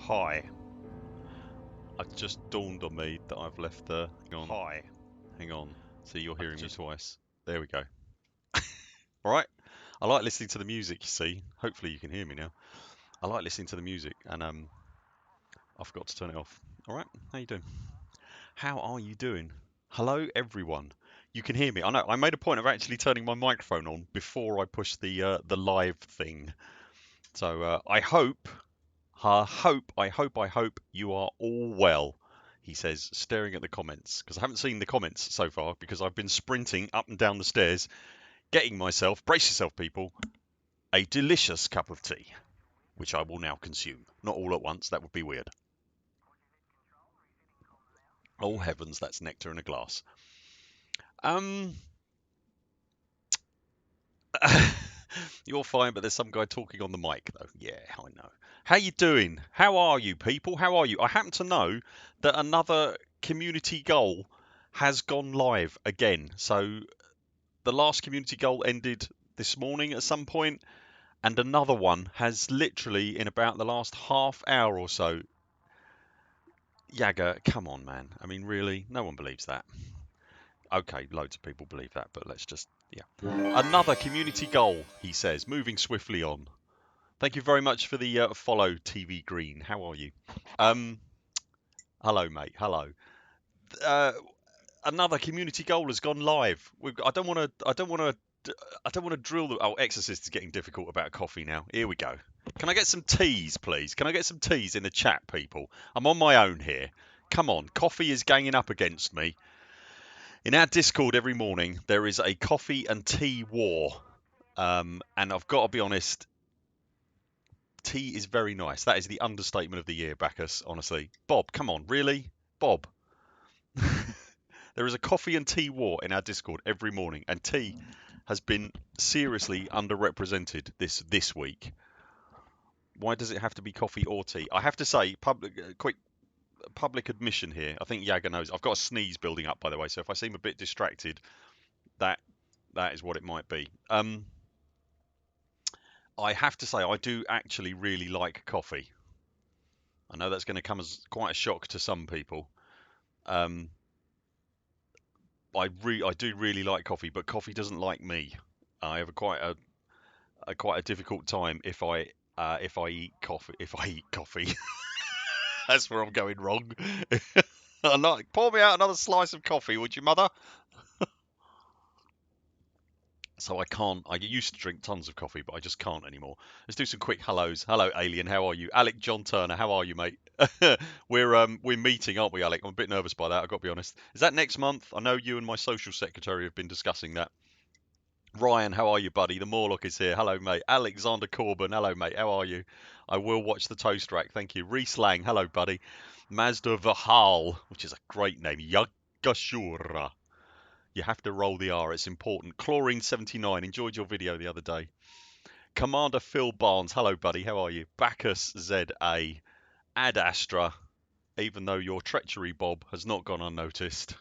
Hi. It just dawned on me that I've left the... Hang on. Hi. Hang on. See, you're hearing me twice. There we go. Alright. I like listening to the music, you see. Hopefully you can hear me now. I like listening to the music, and I forgot to turn it off. Alright, how you doing? How are you doing? Hello, everyone. You can hear me. I know, I made a point of actually turning my microphone on before I pushed the live thing. So I hope you are all well, he says, staring at the comments, because I haven't seen the comments so far because I've been sprinting up and down the stairs, getting myself, brace yourself people, a delicious cup of tea, which I will now consume. Not all at once, that would be weird. Oh heavens, that's nectar in a glass. You're fine, but there's some guy talking on the mic, though. Yeah, I know. How you doing? How are you, people? How are you? I happen to know that another community goal has gone live again. So the last community goal ended this morning at some point, and another one has literally in about the last half hour or so. Yaga, come on, man. I mean, really? No one believes that. Okay, loads of people believe that, but let's just, yeah. Another community goal, he says, moving swiftly on. Thank you very much for the follow, TV Green. How are you? Hello, mate. Hello. Uh, Another community goal has gone live. I don't want to drill the. Oh, Exorcist is getting difficult about coffee now. Here we go. Can I get some teas, please? Can I get some teas in the chat, people? I'm on my own here. Come on, coffee is ganging up against me. In our Discord every morning, there is a coffee and tea war. And I've got to be honest, tea is very nice. That is the understatement of the year, Bacchus, honestly. Bob, come on, really? Bob. There is a coffee and tea war in our Discord every morning, and tea has been seriously underrepresented this week. Why does it have to be coffee or tea? I have to say, quick public admission here. I think Yaga knows. I've got a sneeze building up, by the way, so if I seem a bit distracted, that is what it might be. I have to say, I do actually really like coffee. I know that's going to come as quite a shock to some people. I do really like coffee, but coffee doesn't like me. I have quite a difficult time if I eat coffee. If I eat coffee, that's where I'm going wrong. I'm not, pour me out another slice of coffee, would you, mother? So I can't. I used to drink tons of coffee, but I just can't anymore. Let's do some quick hellos. Hello, Alien. How are you? Alec John Turner. How are you, mate? we're meeting, aren't we, Alec? I'm a bit nervous by that. I've got to be honest. Is that next month? I know you and my social secretary have been discussing that. Ryan, how are you, buddy? The Morlock is here. Hello, mate. Alexander Corbin. Hello, mate. How are you? I will watch the toast rack. Thank you. Reese Lang. Hello, buddy. Mazda Vahal, which is a great name. Yagashura. You have to roll the R. It's important. Chlorine79. Enjoyed your video the other day. Commander Phil Barnes. Hello, buddy. How are you? Bacchus ZA. Ad Astra. Even though your treachery, Bob, has not gone unnoticed.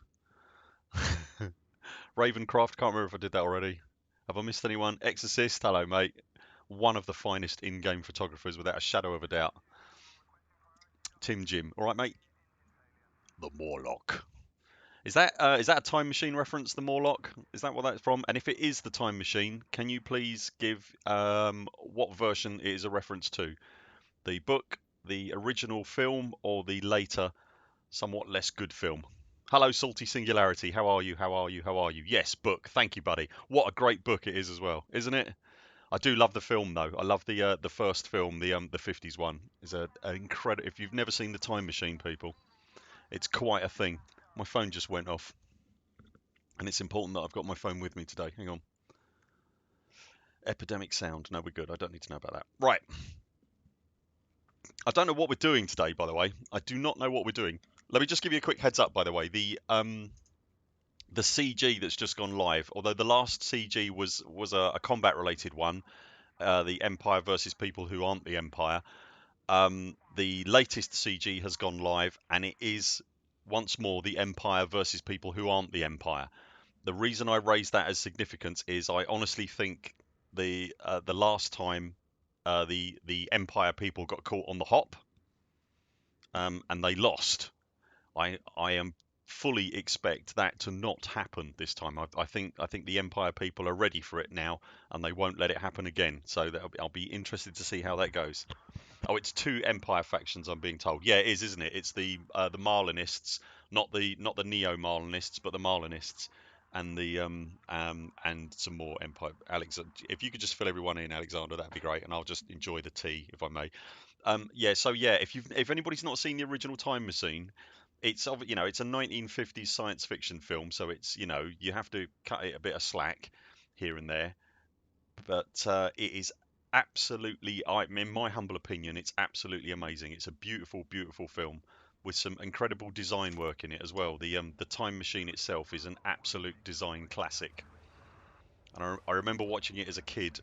Ravencroft. Can't remember if I did that already. Have I missed anyone? Exorcist. Hello, mate. One of the finest in-game photographers, without a shadow of a doubt. Tim Jim. All right, mate. The Morlock. Is that a Time Machine reference, the Morlock? Is that what that's from? And if it is the Time Machine, can you please give what version it is a reference to? The book, the original film, or the later, somewhat less good film? Hello, Salty Singularity. How are you? How are you? How are you? Yes, book. Thank you, buddy. What a great book it is as well, isn't it? I do love the film though. I love the first film, the 50s one. Is an incredible. If you've never seen the Time Machine, people, it's quite a thing. My phone just went off, and it's important that I've got my phone with me today. Hang on. Epidemic sound. No, we're good. I don't need to know about that. Right. I don't know what we're doing today, by the way. I do not know what we're doing. Let me just give you a quick heads up, by the way. The CG that's just gone live, although the last CG was a combat-related one, the Empire versus people who aren't the Empire. The latest CG has gone live, and it is once more the Empire versus people who aren't the Empire. The reason I raise that as significance is I honestly think the last time the Empire people got caught on the hop, and they lost. I am fully expect that to not happen this time. I think the Empire people are ready for it now, and they won't let it happen again. So I'll be interested to see how that goes. Oh, it's two Empire factions, I'm being told. Yeah, it is, isn't it? It's the Marlinists, not the Neo Marlinists, but the Marlinists, and the and some more Empire. Alex, if you could just fill everyone in, Alexander, that'd be great, and I'll just enjoy the tea if I may. Yeah, so yeah, if anybody's not seen the original Time Machine, it's a 1950s science fiction film, so it's you have to cut it a bit of slack here and there, but it is absolutely, in my humble opinion, it's absolutely amazing. It's a beautiful, beautiful film with some incredible design work in it as well. The Time Machine itself is an absolute design classic, and I remember watching it as a kid.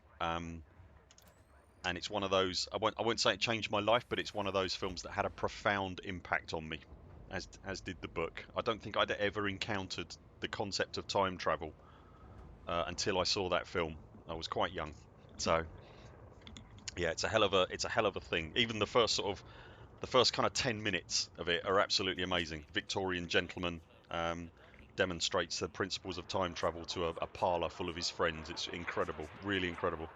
And it's one of those, I won't say it changed my life, but it's one of those films that had a profound impact on me, as did the book. I don't think I'd ever encountered the concept of time travel until I saw that film. I was quite young, so yeah, it's a hell of a thing. Even the first kind of 10 minutes of it are absolutely amazing. Victorian gentleman demonstrates the principles of time travel to a parlor full of his friends. It's incredible, really incredible.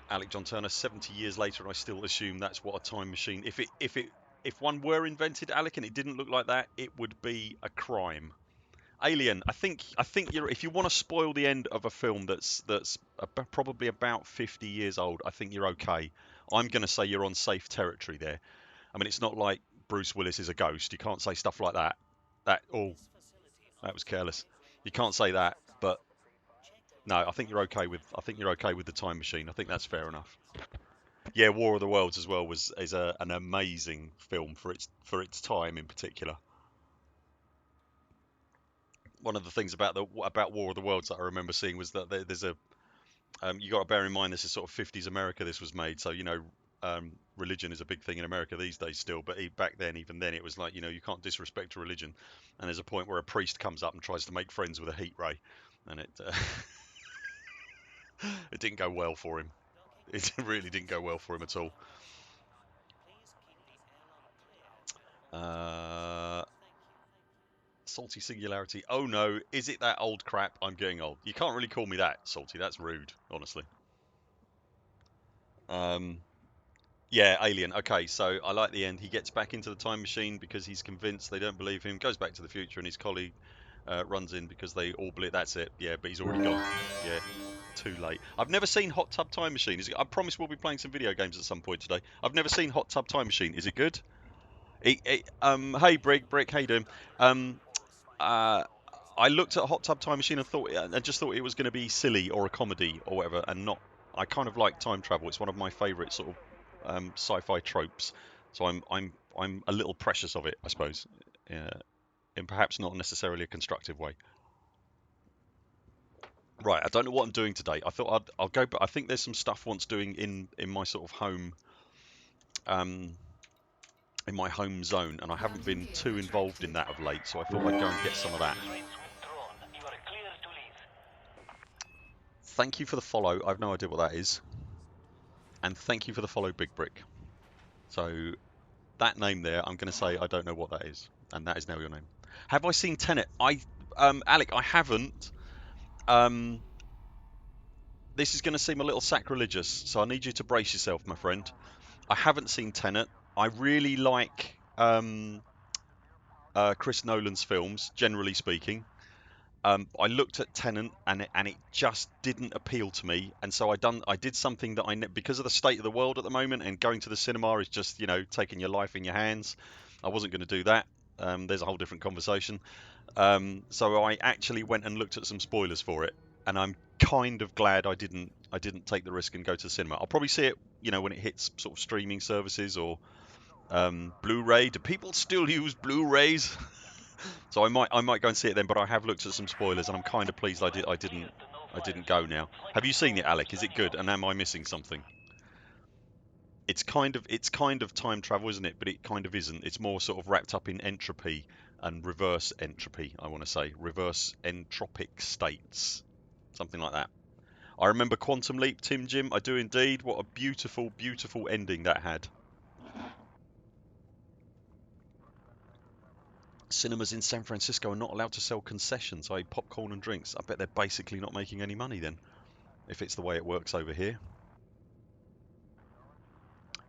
Alec John Turner, 70 years later, and I still assume that's what a time machine. If one were invented, Alec, and it didn't look like that, it would be a crime. Alien. I think you're. If you want to spoil the end of a film that's probably about 50 years old, I think you're okay. I'm going to say you're on safe territory there. I mean, it's not like Bruce Willis is a ghost. You can't say stuff like that. That was careless. You can't say that. But no, I think you're okay with the time machine. I think that's fair enough. Yeah, War of the Worlds as well is an amazing film for its time in particular. One of the things about War of the Worlds that I remember seeing was that there's a you got to bear in mind this is sort of 50s America this was made, so religion is a big thing in America these days still, but back then, even then, it was like you can't disrespect a religion, and there's a point where a priest comes up and tries to make friends with a heat ray, and it didn't go well for him. It really didn't go well for him at all. Uh, Salty Singularity. Oh no, is it that old crap? I'm getting old. You can't really call me that, Salty. That's rude, honestly. Um, yeah, Alien. Okay, so I like the end. He gets back into the time machine because he's convinced they don't believe him. Goes back to the future, and his colleague runs in because they all believe. That's it. Yeah, but he's already gone. Yeah, too late. I've never seen Hot Tub Time Machine. I promise we'll be playing some video games at some point today. I've never seen Hot Tub Time Machine. Is it good? Hey, Brick, how you doing? Um, uh, I looked at Hot Tub Time Machine and just thought it was going to be silly or a comedy or whatever, and not. I kind of like time travel. It's one of my favourite sort of sci-fi tropes. So I'm a little precious of it, I suppose, in perhaps not necessarily a constructive way. Right, I don't know what I'm doing today. I thought I'll go, but I think there's some stuff wants doing in my sort of home, um, in my home zone, and I haven't been too involved in that of late. So I thought I'd go and get some of that. Thank you for the follow. I've no idea what that is. And thank you for the follow, Big Brick. So that name there, I'm going to say I don't know what that is. And that is now your name. Have I seen Tenet? Alec, I haven't. Um, this is going to seem a little sacrilegious, so I need you to brace yourself, my friend. I haven't seen Tenet. I really like Chris Nolan's films, generally speaking. I looked at Tenet and it just didn't appeal to me, and so I did something that because of the state of the world at the moment, and going to the cinema is just taking your life in your hands. I wasn't going to do that. There's a whole different conversation. So I actually went and looked at some spoilers for it, and I'm kind of glad I didn't take the risk and go to the cinema. I'll probably see it when it hits sort of streaming services or Blu-ray. Do people still use Blu-rays? So I might go and see it then, but I have looked at some spoilers, and I'm kind of pleased I didn't go now. Have you seen it, Alec? Is it good? And am I missing something? It's kind of time travel, isn't it? But it kind of isn't. It's more sort of wrapped up in entropy and reverse entropy. I want to say reverse entropic states, something like that. I remember Quantum Leap, Tim Jim. I do indeed. What a beautiful, beautiful ending that had. Cinemas in San Francisco are not allowed to sell concessions, i.e. popcorn and drinks. I bet they're basically not making any money then, if it's the way it works over here.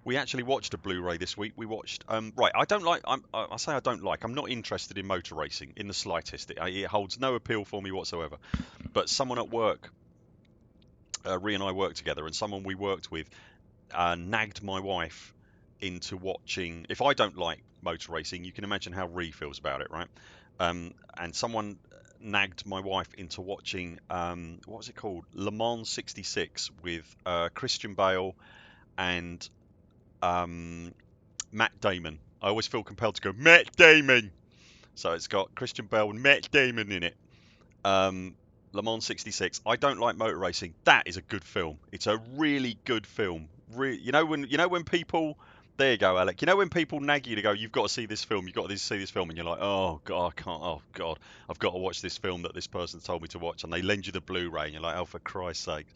We actually watched a Blu-ray this week. We watched, right, I don't like, I say I don't like, I'm not interested in motor racing in the slightest. It holds no appeal for me whatsoever. But someone at work, Ree and I worked together, and someone we worked with nagged my wife into watching. If I don't like motor racing, you can imagine how Ree feels about it, right? And someone nagged my wife into watching, what was it called? Le Mans 66 with Christian Bale and Matt Damon. I always feel compelled to go, Matt Damon! So it's got Christian Bale and Matt Damon in it. Le Mans 66. I don't like motor racing. That is a good film. It's a really good film. You know when people, there you go, Alec. You know when people nag you to go, you've got to see this film, you've got to see this film, and you're like, oh god, I can't. Oh god, I've got to watch this film that this person's told me to watch, and they lend you the Blu-ray, and you're like, oh for Christ's sake.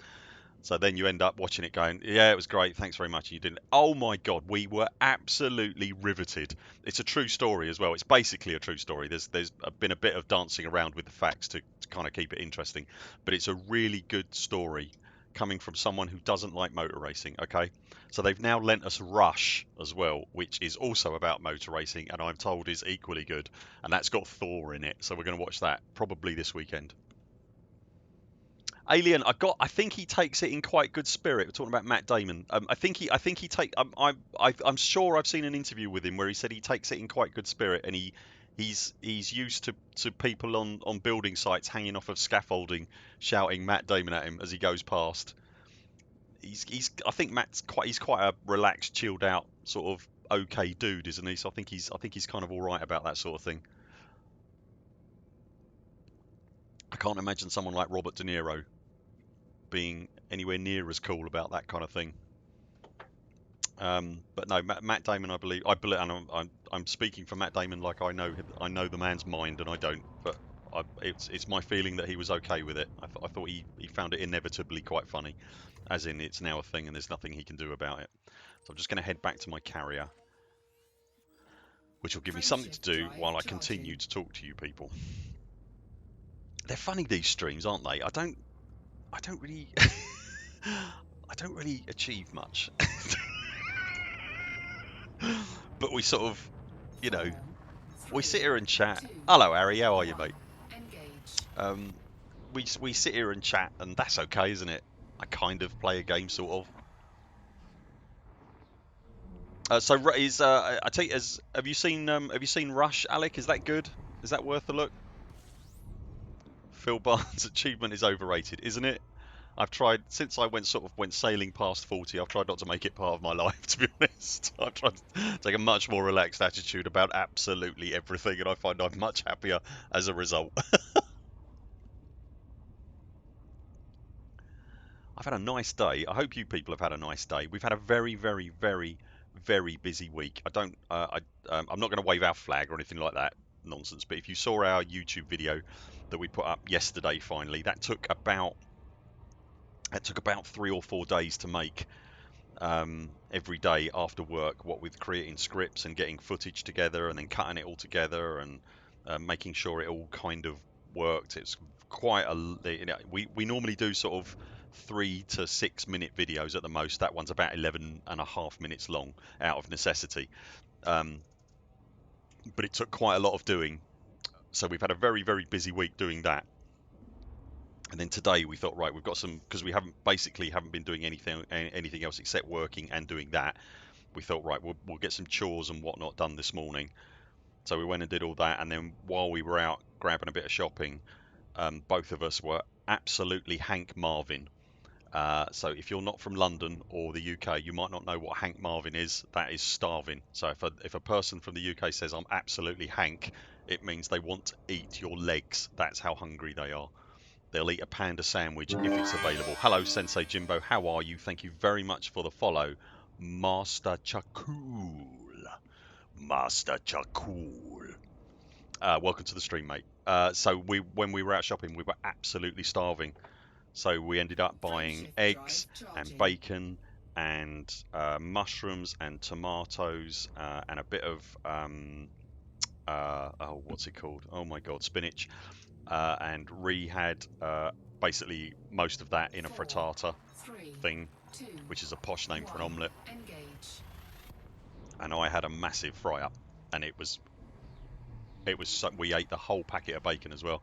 So then you end up watching it going, yeah, it was great, thanks very much. And you didn't. Oh my God, we were absolutely riveted. It's a true story as well. It's basically a true story. There's been a bit of dancing around with the facts to kind of keep it interesting, but it's a really good story coming from someone who doesn't like motor racing. Okay, so they've now lent us Rush as well, which is also about motor racing, and I'm told is equally good, and that's got Thor in it. So we're going to watch that probably this weekend. Alien, I think he takes it in quite good spirit. We're talking about Matt Damon. I think he take. I'm sure I've seen an interview with him where he said he takes it in quite good spirit, and he's used to people on building sites hanging off of scaffolding, shouting Matt Damon at him as he goes past. I think he's quite a relaxed, chilled out sort of okay dude, isn't he? So I think he's kind of all right about that sort of thing. I can't imagine someone like Robert De Niro being anywhere near as cool about that kind of thing. But no, Matt Damon, I believe, and I'm speaking for Matt Damon like I know the man's mind, and I don't. But it's my feeling that he was okay with it. I thought he found it inevitably quite funny, as in it's now a thing and there's nothing he can do about it. So I'm just going to head back to my carrier, which will give me something to do while I continue to talk to you people. They're funny, these streams, aren't they? I don't really I don't really achieve much. But we sort of, you know, we sit here and chat. Hello, Harry. How are you, mate? We sit here and chat, and that's okay, isn't it? I kind of play a game, sort of. So is I take it as have you seen Rush, Alec? Is that good? Is that worth a look? Phil Barnes' achievement is overrated, isn't it? I've tried since I went sailing past 40. I've tried not to make it part of my life, to be honest. I've tried to take a much more relaxed attitude about absolutely everything, and I find I'm much happier as a result. I've had a nice day. I hope you people have had a nice day. We've had a very, very, very, very busy week. I'm not going to wave our flag or anything like that nonsense. But if you saw our YouTube video that we put up yesterday, finally, that took about 3 or 4 days to make. Every day after work, what with creating scripts and getting footage together and then cutting it all together and making sure it all kind of worked. It's quite we normally do sort of 3 to 6 minute videos at the most. That one's about 11.5 minutes long out of necessity. But it took quite a lot of doing. So we've had a very, very busy week doing that. And then today we thought, right, we've got some, because we haven't been doing anything else except working and doing that. We thought, right, we'll get some chores and whatnot done this morning. So we went and did all that, and then while we were out grabbing a bit of shopping, both of us were absolutely Hank Marvin. So if you're not from London or the UK, you might not know what Hank Marvin is. That is starving. So if a person from the UK says I'm absolutely Hank, it means they want to eat your legs. That's how hungry they are. They'll eat a panda sandwich if it's available. Hello, Sensei Jimbo. How are you? Thank you very much for the follow. Master Chakul. Master Chakul. Welcome to the stream, mate. So when we were out shopping, we were absolutely starving. So we ended up buying eggs and bacon and mushrooms and tomatoes and a bit of oh, what's it called? Oh my God, spinach. And Ree had basically most of that in a frittata thing, which is a posh name for an omelette. And I had a massive fry up, and it was we ate the whole packet of bacon as well.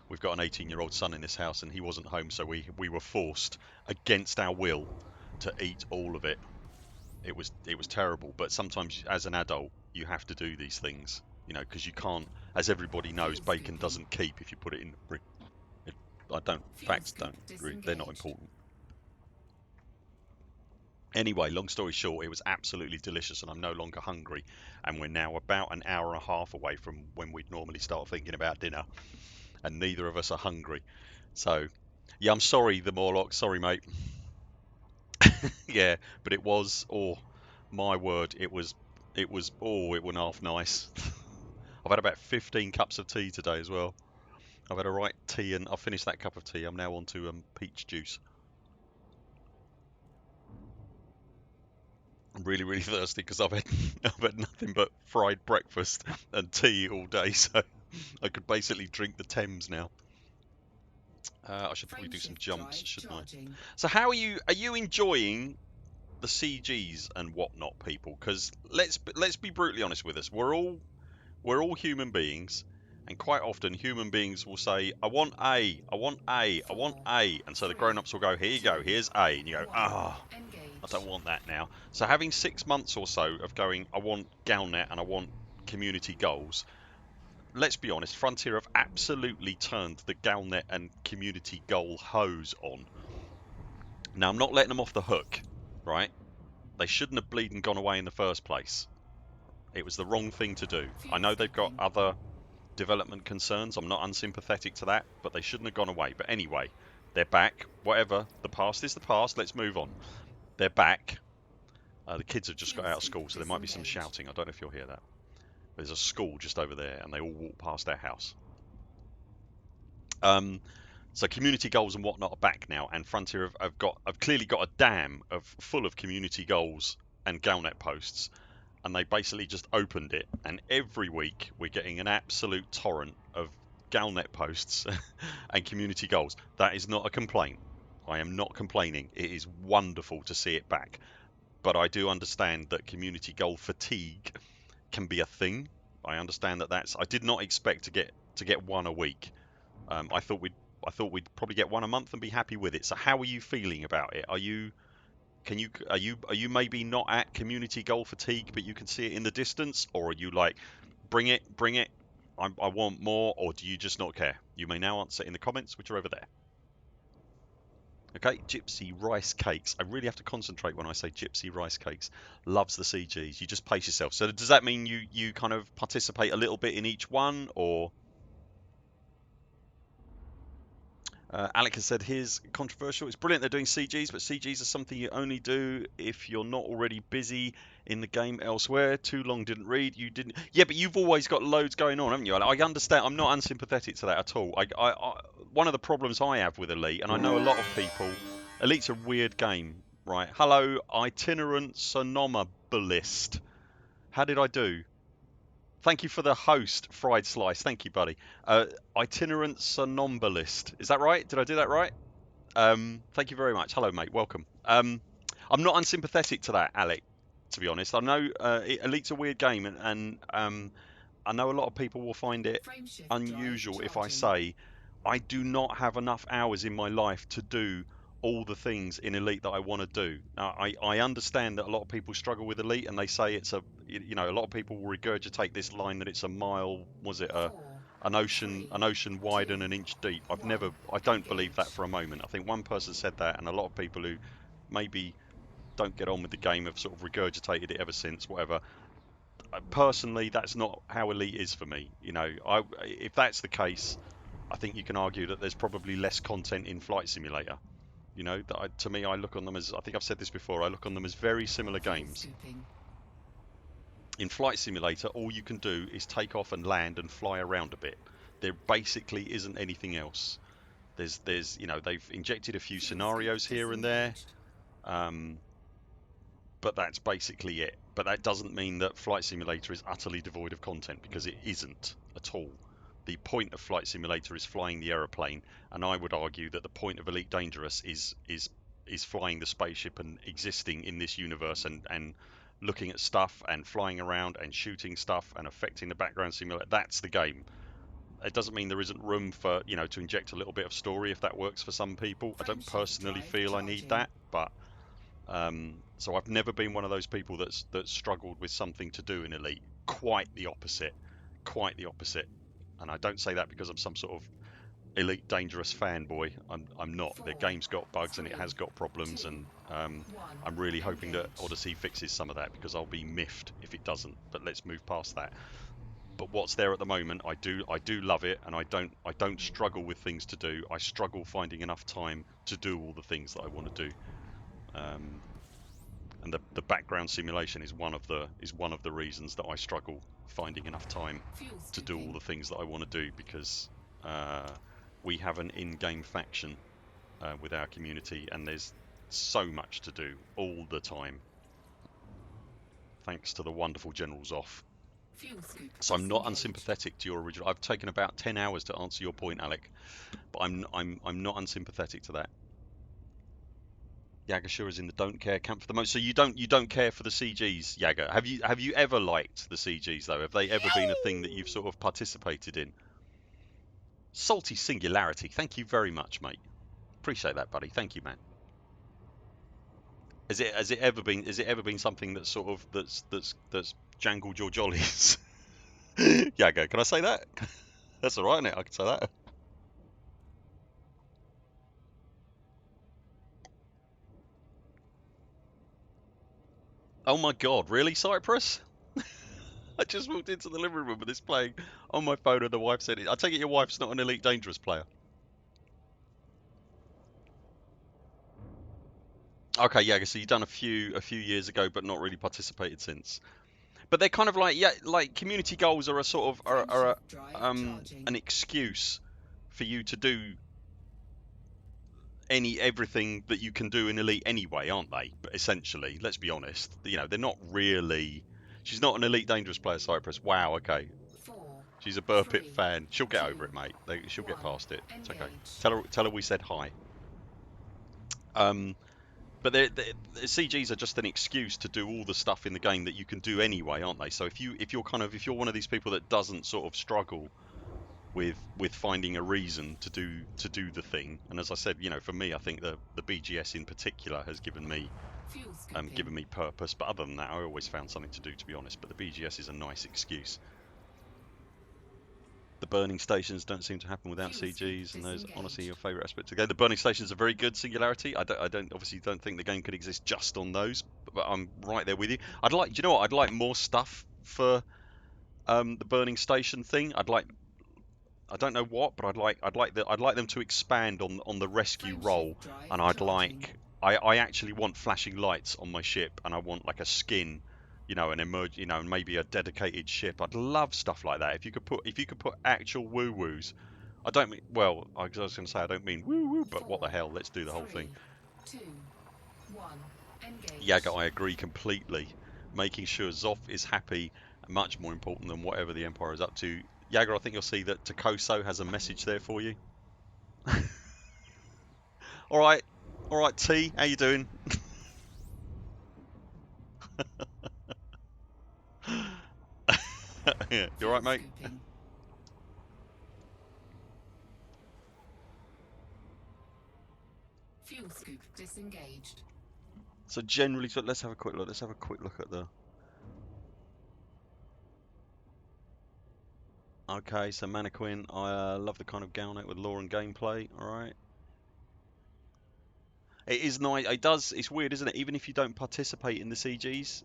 We've got an 18-year-old son in this house, and he wasn't home, so we were forced against our will to eat all of it. It was terrible, but sometimes as an adult you have to do these things, you know, because you can't, as everybody knows, bacon doesn't keep if you put it in the fridge. Facts don't, they're not important. Anyway, long story short, it was absolutely delicious, and I'm no longer hungry. And we're now about an hour and a half away from when we'd normally start thinking about dinner, and neither of us are hungry. So, yeah, I'm sorry, the Morlock. Sorry, mate. Yeah, but it was, oh, my word, it was, oh, it wasn't half nice. I've had about 15 cups of tea today as well. I've had a right tea, and I've finished that cup of tea. I'm now on to peach juice. I'm really, really thirsty because I've had nothing but fried breakfast and tea all day, so I could basically drink the Thames now. I should probably do some jumps, shouldn't I? So how are you? Are you enjoying the CGs and whatnot, people? Because let's be brutally honest with us. We're all human beings, and quite often human beings will say, "I want A, I want A, I want A," and so the grown-ups will go, "Here you go, here's A," and you go, "Ah, I don't want that now." So having 6 months or so of going, "I want Galnet and I want community goals." Let's be honest, Frontier have absolutely turned the Galnet and community goal hose on. Now, I'm not letting them off the hook, right? They shouldn't have bleeding gone away in the first place. It was the wrong thing to do. I know they've got other development concerns. I'm not unsympathetic to that, but they shouldn't have gone away. But anyway, they're back. Whatever. The past is the past. Let's move on. They're back. The kids have just got out of school, so there might be some shouting. I don't know if you'll hear that. There's a school just over there, and they all walk past our house. So community goals and whatnot are back now, and Frontier have clearly got a dam full of community goals and Galnet posts, and they basically just opened it, and every week we're getting an absolute torrent of Galnet posts and community goals. That is not a complaint. I am not complaining. It is wonderful to see it back, but I do understand that community goal fatigue can be a thing. I understand that I did not expect to get one a week. I thought we'd probably get one a month and be happy with it. So how are you feeling about it? Are you maybe not at community goal fatigue, but you can see it in the distance, or are you like, bring it, I want more, or do you just not care? You may now answer in the comments, which are over there. Okay, Gypsy Rice Cakes. I really have to concentrate when I say Gypsy Rice Cakes. Loves the CGs. You just pace yourself. So does that mean you kind of participate a little bit in each one, or? Alec has said, here's controversial. It's brilliant they're doing CGs, but CGs are something you only do if you're not already busy in the game elsewhere. Too long didn't read. You didn't. Yeah, but you've always got loads going on, haven't you? I understand. I'm not unsympathetic to that at all. One of the problems I have with Elite, and I know a lot of people, Elite's a weird game, right? Hello, itinerant sonomalist. How did I do? Thank you for the host, Fried Slice. Thank you, buddy. Itinerant somnambulist. Is that right? Did I do that right? Thank you very much. Hello, mate. Welcome. I'm not unsympathetic to that, Alec, to be honest. I know Elite's a weird game, and I know a lot of people will find it unusual if I say I do not have enough hours in my life to do all the things in Elite that I want to do. Now, I understand that a lot of people struggle with Elite, and they say it's a, you know, a lot of people will regurgitate this line that it's a mile, was it an ocean wide and an inch deep. I don't believe that for a moment. I think one person said that, and a lot of people who maybe don't get on with the game have sort of regurgitated it ever since, whatever. Personally, that's not how Elite is for me. You know, if that's the case, I think you can argue that there's probably less content in Flight Simulator. You know, to me, I look on them as, I think I've said this before, I look on them as very similar games. In Flight Simulator, all you can do is take off and land and fly around a bit. There basically isn't anything else. There's, you know, they've injected a few scenarios here and there. but that's basically it. But that doesn't mean that Flight Simulator is utterly devoid of content, because it isn't at all. The point of Flight Simulator is flying the aeroplane, and I would argue that the point of Elite Dangerous is flying the spaceship and existing in this universe, and looking at stuff and flying around and shooting stuff and affecting the background simulator. That's the game. It doesn't mean there isn't room for, to inject a little bit of story if that works for some people. I don't personally feel I need that, but so I've never been one of those people that's struggled with something to do in Elite. Quite the opposite. Quite the opposite. And I don't say that because I'm some sort of Elite Dangerous fanboy. I'm not. The game's got bugs and it has got problems, and I'm really hoping that Odyssey fixes some of that, because I'll be miffed if it doesn't. But let's move past that. But what's there at the moment, I do love it, and I don't struggle with things to do. I struggle finding enough time to do all the things that I want to do. And the background simulation is one of the reasons that I struggle finding enough time to do all the things that I want to do, because we have an in-game faction with our community, and there's so much to do all the time, thanks to the wonderful Generals off. So I'm not unsympathetic to your original. I've taken about 10 hours to answer your point, Alec, but I'm not unsympathetic to that. Yagashura is in the don't care camp for the most. So you don't care for the CGs, Yaga. Have you ever liked the CGs though? Have they ever been a thing that you've sort of participated in? Salty Singularity, thank you very much, mate. Appreciate that, buddy. Thank you, man. Has it ever been something that's sort of that's jangled your jollies? Yaga, can I say that? That's all right, isn't it? I can say that. Oh my God, really, Cyprus? I just walked into the living room with this playing on my phone, and the wife said it. I take it your wife's not an Elite Dangerous player. Okay, yeah, so you've done a few years ago, but not really participated since. But they're kind of like, yeah, like community goals are a sort of an excuse for you to do everything that you can do in Elite anyway, aren't they? But essentially, let's be honest, they're not really. She's not an Elite Dangerous player, Cyprus. Wow, okay. She's a Burpit fan. She'll get over it, mate. She'll get past it. It's okay. Tell her we said hi. But the CGs are just an excuse to do all the stuff in the game that you can do anyway, aren't they? So if you're one of these people that doesn't sort of struggle with finding a reason to do the thing, and as I said, for me, I think the BGS in particular has given me purpose. But other than that, I always found something to do, to be honest. But the BGS is a nice excuse. The burning stations don't seem to happen without CGs, and those honestly your favourite aspect of the game. The burning stations are very good. Singularity. I obviously don't think the game could exist just on those, but I'm right there with you. Do you know what? I'd like more stuff for the burning station thing. I don't know what, but I'd like them to expand on the rescue role, and I actually want flashing lights on my ship, and I want like a skin. And maybe a dedicated ship. I'd love stuff like that. If you could put actual woo woos. I don't mean, well, I was going to say I don't mean woo woo, but what the hell? Let's do the whole thing. 3, 2, 1, engage. Yaga, I agree completely. Making sure Zoff is happy, much more important than whatever the Empire is up to. Yaga, I think you'll see that Takoso has a message there for you. All right, T, how you doing? Yeah, you all right, mate? Fuel scoop disengaged. So generally, let's have a quick look. Let's have a quick look at the. Okay, so Mannequin, I love the kind of gown out with lore and gameplay. All right. It is nice. It's weird, isn't it? Even if you don't participate in the CGs.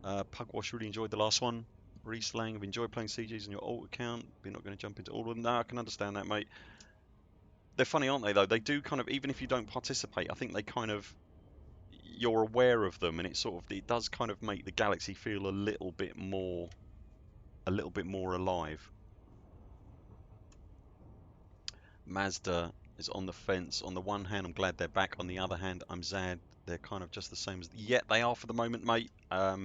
Pugwash really enjoyed the last one. Reslang, I've enjoyed playing CGs on your alt account. We're not going to jump into all of them. No, I can understand that, mate. They're funny, aren't they, though? They do kind of, even if you don't participate, I think they kind of, you're aware of them, and it does kind of make the galaxy feel a little bit more alive. Mazda is on the fence. On the one hand, I'm glad they're back. On the other hand, I'm sad they're kind of just the same as. Yeah, they are for the moment, mate. I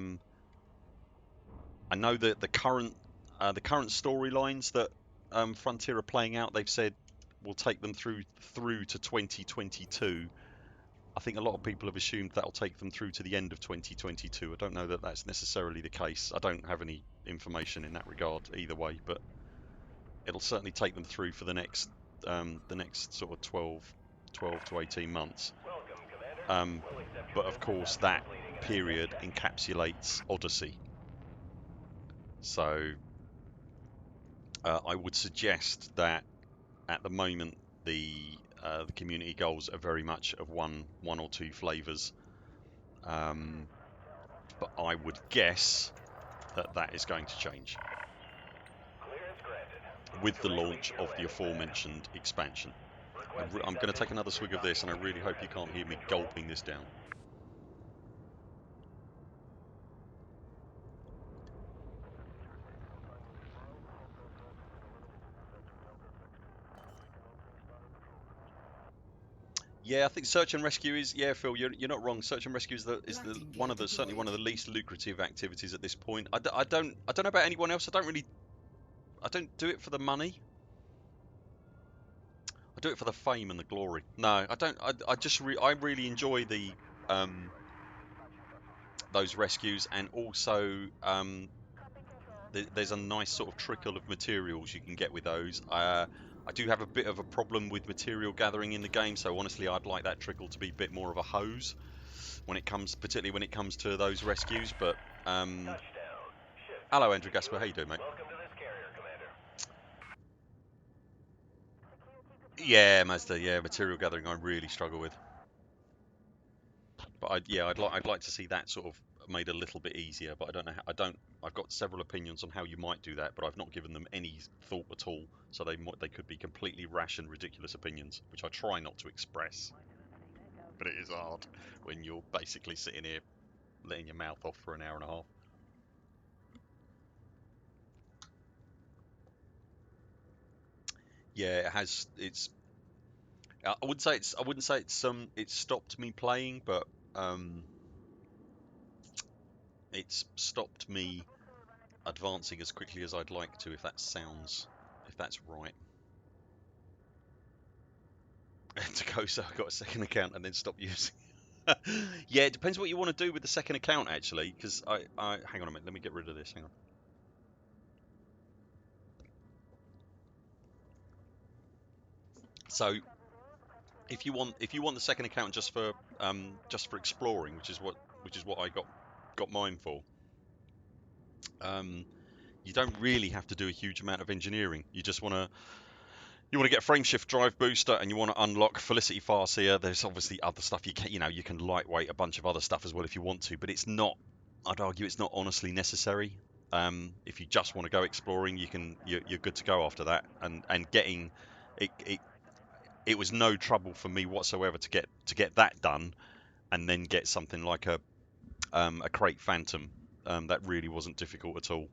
know that the current storylines that Frontier are playing out, they've said will take them through to 2022. I think a lot of people have assumed that'll take them through to the end of 2022. I don't know that that's necessarily the case. I don't have any information in that regard either way, but it'll certainly take them through for the next sort of 12 to 18 months. But of course, that period encapsulates Odyssey. So I would suggest that at the moment the community goals are very much of one or two flavors. But I would guess that is going to change with the launch of the aforementioned expansion. I'm going to take another swig of this, and I really hope you can't hear me gulping this down. Yeah, I think search and rescue is, yeah, Phil, you're not wrong. Search and rescue is certainly one of the least lucrative activities at this point. I don't know about anyone else. I don't do it for the money. I do it for the fame and the glory. No, I don't. I really enjoy the those rescues, and also there's a nice sort of trickle of materials you can get with those. I do have a bit of a problem with material gathering in the game, so honestly, I'd like that trickle to be a bit more of a hose particularly when it comes to those rescues. But hello, Andrew Gasper, how you doing, mate? Yeah, Mazda. Yeah, material gathering I really struggle with. But I'd like to see that sort of made a little bit easier. But I don't know. I've got several opinions on how you might do that, but I've not given them any thought at all. So they could be completely rash and ridiculous opinions, which I try not to express. But it is hard when you're basically sitting here letting your mouth off for an hour and a half. Yeah, it has. I wouldn't say it's stopped me playing, but it's stopped me advancing as quickly as I'd like to, if that's right. To go, so I got a second account and then stop using. Yeah, it depends what you want to do with the second account, actually. Because I hang on a minute, let me get rid of this. Hang on. So if you want the second account just for exploring, which is what I got mine for. You don't really have to do a huge amount of engineering. You just want to get a frameshift drive booster, and you want to unlock Felicity Farseer. There's obviously other stuff you can lightweight a bunch of other stuff as well if you want to, but it's not. I'd argue it's not honestly necessary. If you just want to go exploring, you're good to go after that. And getting it was no trouble for me whatsoever to get that done, and then get something like a crate Phantom. That really wasn't difficult at all,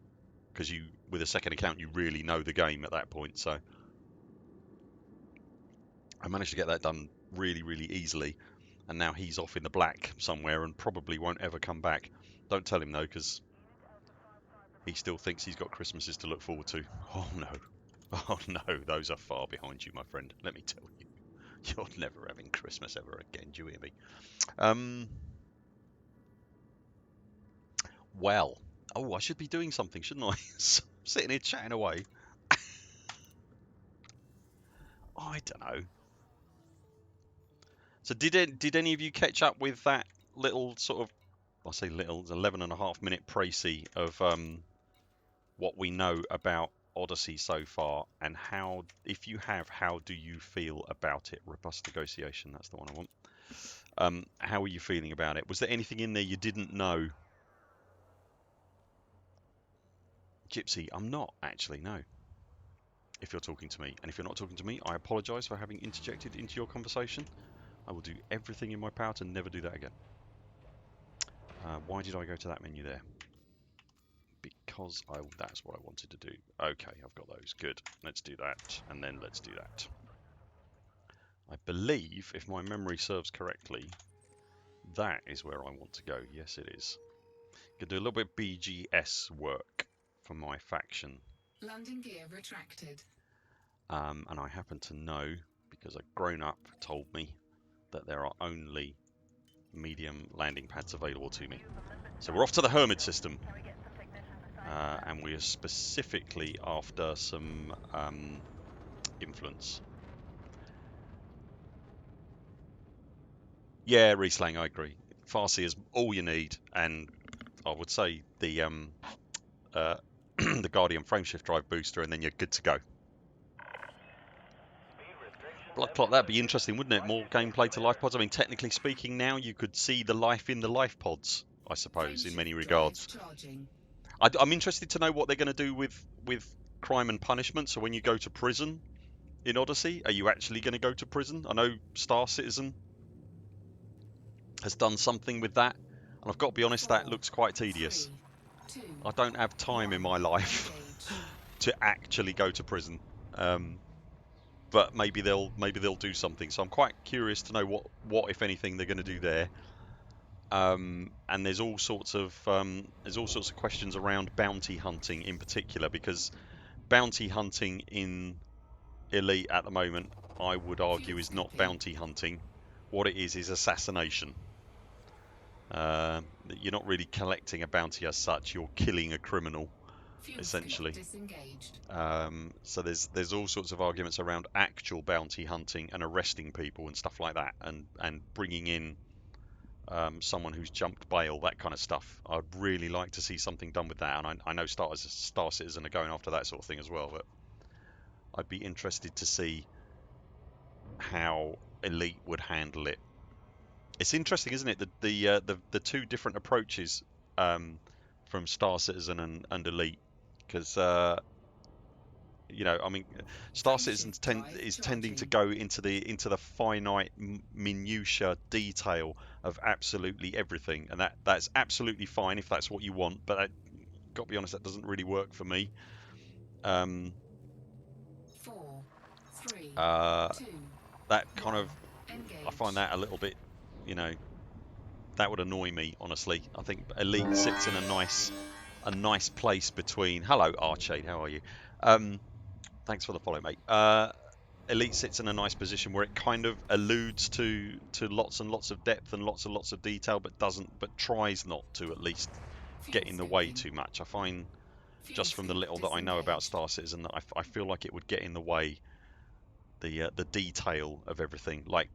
because with a second account you really know the game at that point. So I managed to get that done really, really easily, and now he's off in the black somewhere and probably won't ever come back. Don't tell him though, because he still thinks he's got Christmases to look forward to. Oh no, those are far behind you, my friend. Let me tell you, you're never having Christmas ever again. Do you hear me? Well, I should be doing something, shouldn't I? Sitting here chatting away. I don't know. So did any of you catch up with that little sort of, I say little, 11.5 minute précis of what we know about Odyssey so far, and if you have, how do you feel about it? Robust negotiation, that's the one I want. How are you feeling about it? Was there anything in there you didn't know? Gypsy, I'm not actually, no. If you're talking to me, and if you're not talking to me, I apologise for having interjected into your conversation. I will do everything in my power to never do that again. Why did I go to that menu there? Because that's what I wanted to do. Okay, I've got those. Good. Let's do that, and then let's do that. I believe, if my memory serves correctly, That is where I want to go. Yes, it is. Gonna do a little bit of BGS work for my faction. Landing gear retracted. And I happen to know, because a grown-up told me, that there are only medium landing pads available to me. So we're off to the Hermit system. And we are specifically after some influence. Yeah, Riesling, I agree. Farsi is all you need, and I would say the the Guardian frameshift drive booster, and then you're good to go. Blood clot, that'd be interesting, wouldn't it? More gameplay to life pods. I mean, technically speaking, now you could see the life in the life pods, I suppose, in many Frameshift regards. drive charging. I'm interested to know what they're going to do with crime and punishment. So when you go to prison in Odyssey, are you actually going to go to prison? I know Star Citizen has done something with that, and I've got to be honest, that 4, looks quite tedious. 3, 2, I don't have time in my 1. life Engage. to actually go to prison. But maybe they'll do something. So I'm quite curious to know what if anything they're going to do there. And there's all sorts of questions around bounty hunting in particular, because bounty hunting in Elite at the moment, I would argue, Fuel is not scooping. bounty hunting. What it is assassination. You're not really collecting a bounty as such. You're killing a criminal, Fuel essentially. scoop disengaged. So there's all sorts of arguments around actual bounty hunting and arresting people and stuff like that, and bringing in someone who's jumped bail, that kind of stuff. I'd really like to see something done with that, and I know Star Citizen are going after that sort of thing as well. But I'd be interested to see how Elite would handle it. It's interesting, isn't it? The two different approaches from Star Citizen and Elite, because I mean, Star Citizen Frameshift drive is tending to charging. go into the finite minutia detail of absolutely everything, and that's absolutely fine if that's what you want. But got to be honest, that doesn't really work for me. 4, 3, Uh, 2, that 1. kind of I find Engage. that a little bit, that would annoy me, honestly. I think Elite sits in a nice place between. Hello, Archade, how are you? Thanks for the follow, mate. Elite sits in a nice position where it kind of alludes to lots and lots of depth and lots and lots of detail, but tries not to at least Fuel get in the way scooping. too much. I find, Fuel just from the scoop little that I know about disengaged. Star Citizen, that I feel like it would get in the way, the detail of everything. Like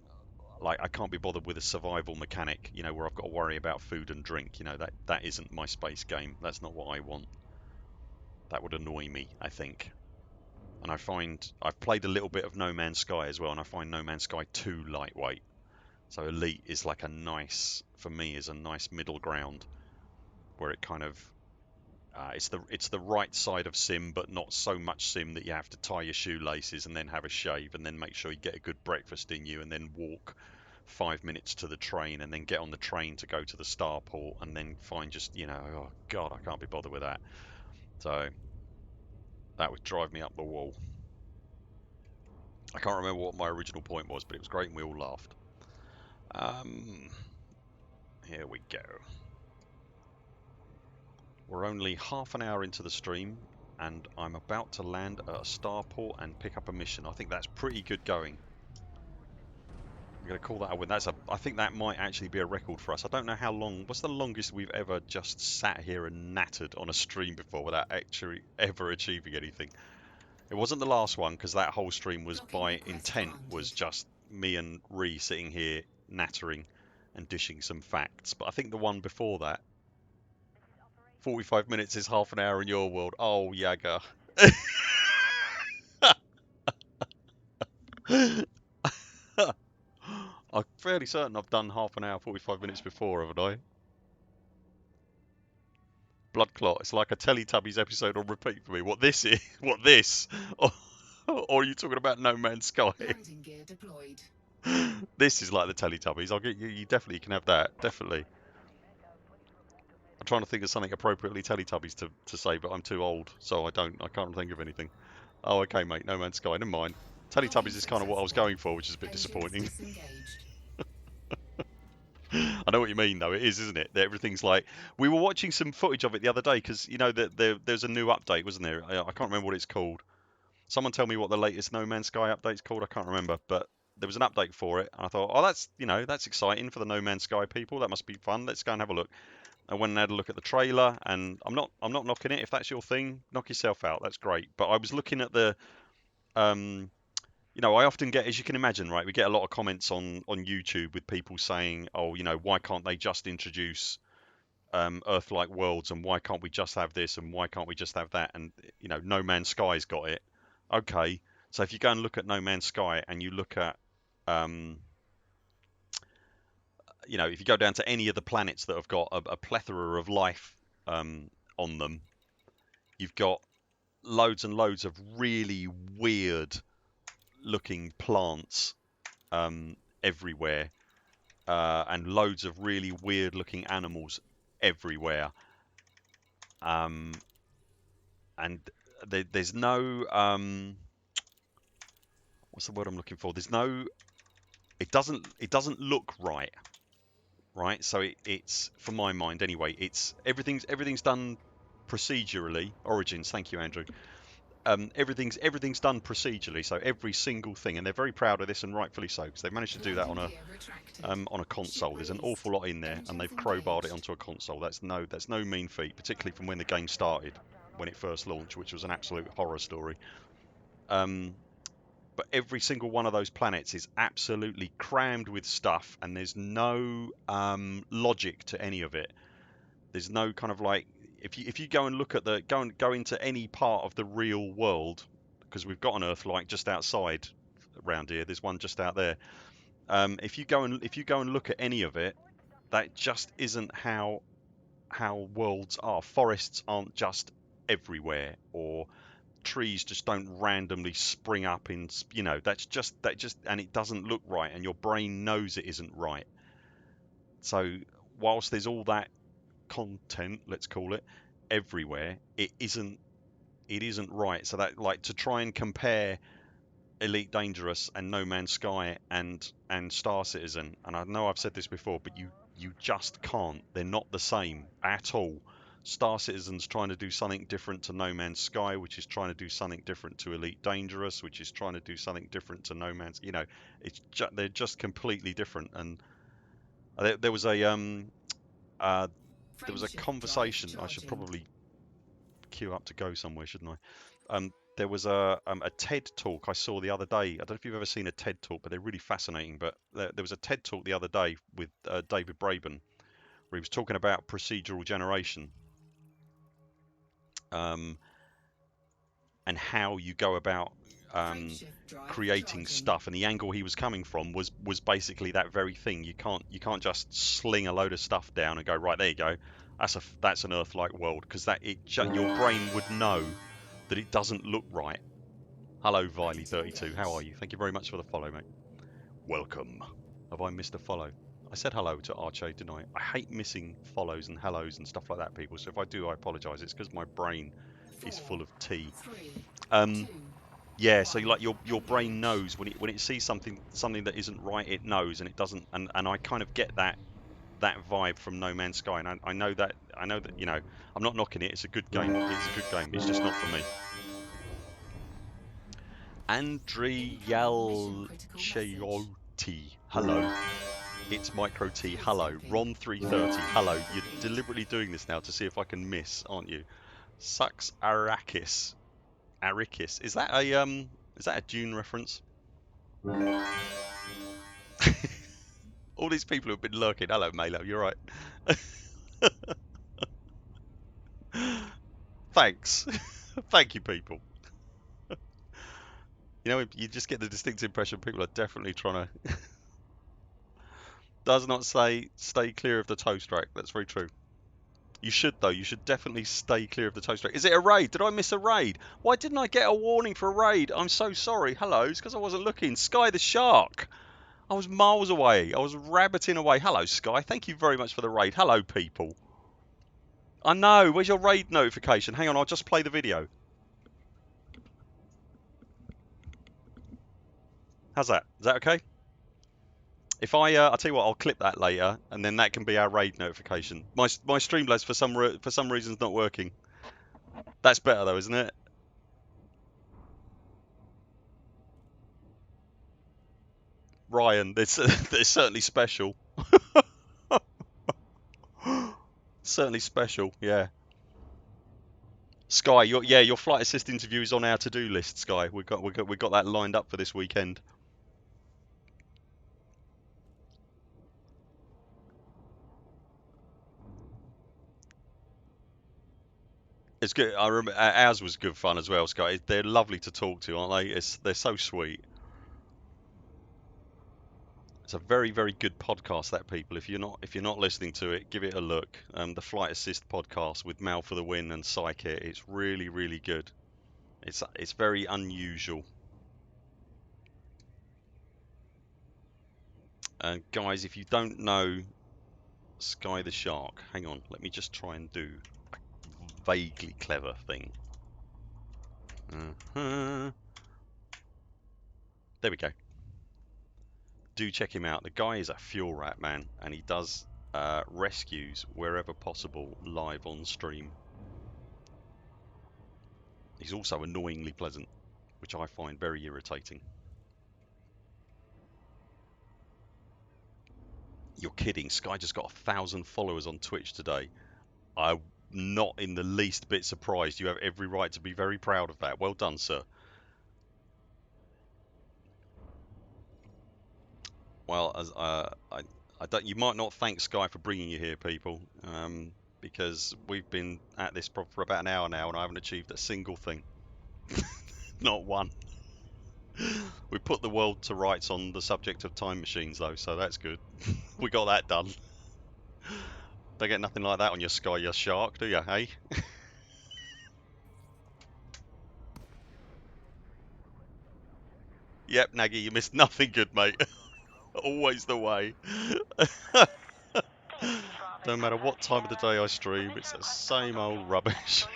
I can't be bothered with a survival mechanic, where I've got to worry about food and drink. That isn't my space game. That's not what I want. That would annoy me, I think. And I find I've played a little bit of No Man's Sky as well, and I find No Man's Sky too lightweight. So Elite is like for me, is a nice middle ground where it kind of it's the right side of sim, but not so much sim that you have to tie your shoelaces and then have a shave and then make sure you get a good breakfast in you and then walk 5 minutes to the train and then get on the train to go to the starport and then find oh god, I can't be bothered with that. So that would drive me up the wall. I can't remember what my original point was, but it was great and we all laughed. Here we go. We're only half an hour into the stream, and I'm about to land at a starport and pick up a mission. I think that's pretty good going. I'm going to call that a win. I think that might actually be a record for us. I don't know how long. What's the longest we've ever just sat here and nattered on a stream before without actually ever achieving anything? It wasn't the last one, because that whole stream was Docking by request intent, was granted. just me and Ree sitting here nattering and dishing some facts. But I think the one before that, 45 minutes is half an hour in your world. Oh, Yaga. I'm fairly certain I've done half an hour, 45 minutes before, haven't I? Blood clot. It's like a Teletubbies episode on repeat for me. What this is? What this? Or are you talking about No Man's Sky? Landing gear deployed. This is like the Teletubbies. I'll get you. You definitely can have that. Definitely. I'm trying to think of something appropriately Teletubbies to say, but I'm too old, so I can't think of anything. Oh, okay, mate. No Man's Sky. Never mind. Docking Teletubbies is kind of what I was successful. going for, which is a bit Engines disappointing. disengaged. I know what you mean, though. It is, isn't it? That everything's like we were watching some footage of it the other day because you know that there's a new update, wasn't there? I can't remember what it's called. Someone tell me what the latest No Man's Sky update's called. I can't remember, but there was an update for it, and I thought, oh, that's that's exciting for the No Man's Sky people. That must be fun. Let's go and have a look. I went and had a look at the trailer, and I'm not knocking it. If that's your thing, knock yourself out. That's great. But I was looking at the um, I often get, as you can imagine, right, we get a lot of comments on YouTube with people saying, oh, why can't they just introduce Earth-like worlds, and why can't we just have this, and why can't we just have that? And No Man's Sky's got it. Okay, so if you go and look at No Man's Sky, and you look at if you go down to any of the planets that have got a plethora of life on them, you've got loads and loads of really weird looking plants everywhere, and loads of really weird looking animals everywhere. And there's no what's the word I'm looking for? There's no. It doesn't look right. Right, so it's for my mind anyway. It's everything's done procedurally. Origins, thank you, Andrew. Everything's done procedurally, so every single thing, and they're very proud of this, and rightfully so, because they've managed to do that on a console. There's an awful lot in there, and they've crowbarred it onto a console. That's no mean feat, particularly from when the game started, when it first launched, which was an absolute horror story. But every single one of those planets is absolutely crammed with stuff, and there's no logic to any of it. There's no kind of like, if you go and look at go into any part of the real world, because we've got an Earth-like just outside around here. There's one just out there. If you go and look at any of it, that just isn't how worlds are. Forests aren't just everywhere, or trees just don't randomly spring up in, and it doesn't look right, and your brain knows it isn't right. So whilst there's all that content, let's call it, everywhere, it isn't right. So that, like, to try and compare Elite Dangerous and No Man's Sky and Star Citizen, and I know I've said this before, but you just can't. They're not the same at all. Star Citizen's trying to do something different to No Man's Sky, which is trying to do something different to Elite Dangerous, which is trying to do something different to No Man's. They're just completely different. And there was a conversation. I should probably queue up to go somewhere, shouldn't I? There was a TED talk I saw the other day. I don't know if you've ever seen a TED talk, but they're really fascinating. But there was a TED talk the other day with David Braben, where he was talking about procedural generation. And how you go about creating stuff, and the angle he was coming from was basically that very thing. You can't just sling a load of stuff down and go, right, there you go, that's an Earth-like world, because your brain would know that it doesn't look right. Hello, Viley32, how are you? Thank you very much for the follow, mate. Welcome. Have I missed a follow? I said hello to Arche, didn't I? I hate missing follows and hellos and stuff like that, people. So if I do, I apologise. It's because my brain is full of tea. Yeah, so like your brain knows when it sees something that isn't right, it knows, and it doesn't. And I kind of get that vibe from No Man's Sky, and I know that I'm not knocking it. It's a good game. It's a good game. It's just not for me. Andriy Yalcheoti, hello. It's Micro T, hello. Ron330, hello. You're deliberately doing this now to see if I can miss, aren't you? Sucks Arrakis. Is that a Dune reference? All these people who've been lurking. Hello, Melo. You're right. Thanks. Thank you, people. You just get the distinct impression people are definitely trying to. Does not say stay clear of the toast rack. That's very true. You should, though. You should definitely stay clear of the toast rack. Is it a raid? Did I miss a raid? Why didn't I get a warning for a raid? I'm so sorry. Hello, it's because I wasn't looking. Sky the Shark. I was miles away. I was rabbiting away. Hello, Sky. Thank you very much for the raid. Hello, people. I know. Where's your raid notification? Hang on, I'll just play the video. How's that? Is that okay? If I'll tell you what, I'll clip that later, and then that can be our raid notification. My Streamlabs for some reason is not working. That's better though, isn't it? Ryan, they're certainly special. Certainly special, yeah. Sky, your flight assist interview is on our to-do list. Sky, we got that lined up for this weekend. It's good. I remember ours was good fun as well, Sky. They're lovely to talk to, aren't they? They're so sweet. It's a very, very good podcast. That people, if you're not listening to it, give it a look. The Flight Assist podcast with Mal for the Win and Psyche. It's really, really good. It's very unusual. And guys, if you don't know Sky the Shark, hang on, let me just try and do a vaguely clever thing. There we go. Do check him out. The guy is a fuel rat, man, and he does rescues wherever possible live on stream. He's also annoyingly pleasant, which I find very irritating. You're kidding. Sky just got 1,000 followers on Twitch today. I'm not in the least bit surprised. You have every right to be very proud of that. Well done, sir. Well, as I don't. You might not thank Sky for bringing you here, people, because we've been at this for about an hour now, and I haven't achieved a single thing. Not one. We put the world to rights on the subject of time machines, though, so that's good. We got that done. Don't get nothing like that on your Sky, your shark, do you, hey? Yep, Naggy, you missed nothing good, mate. Always the way. Don't matter what time of the day I stream, it's the same old rubbish.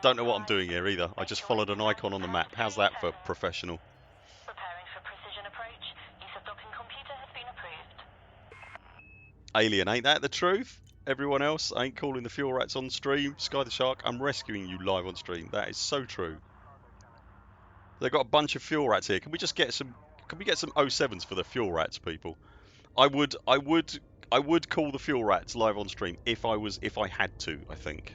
Don't know what I'm doing here either. I just followed an icon on the map. How's that for professional? Preparing for precision approach. Use of docking computer has been approved. Alien, ain't that the truth? Everyone else ain't calling the fuel rats on stream. Sky the Shark, I'm rescuing you live on stream. That is so true. They've got a bunch of fuel rats here. Can we just get some? Can we get some 07s for the fuel rats, people? I would call the fuel rats live on stream if I had to. I think.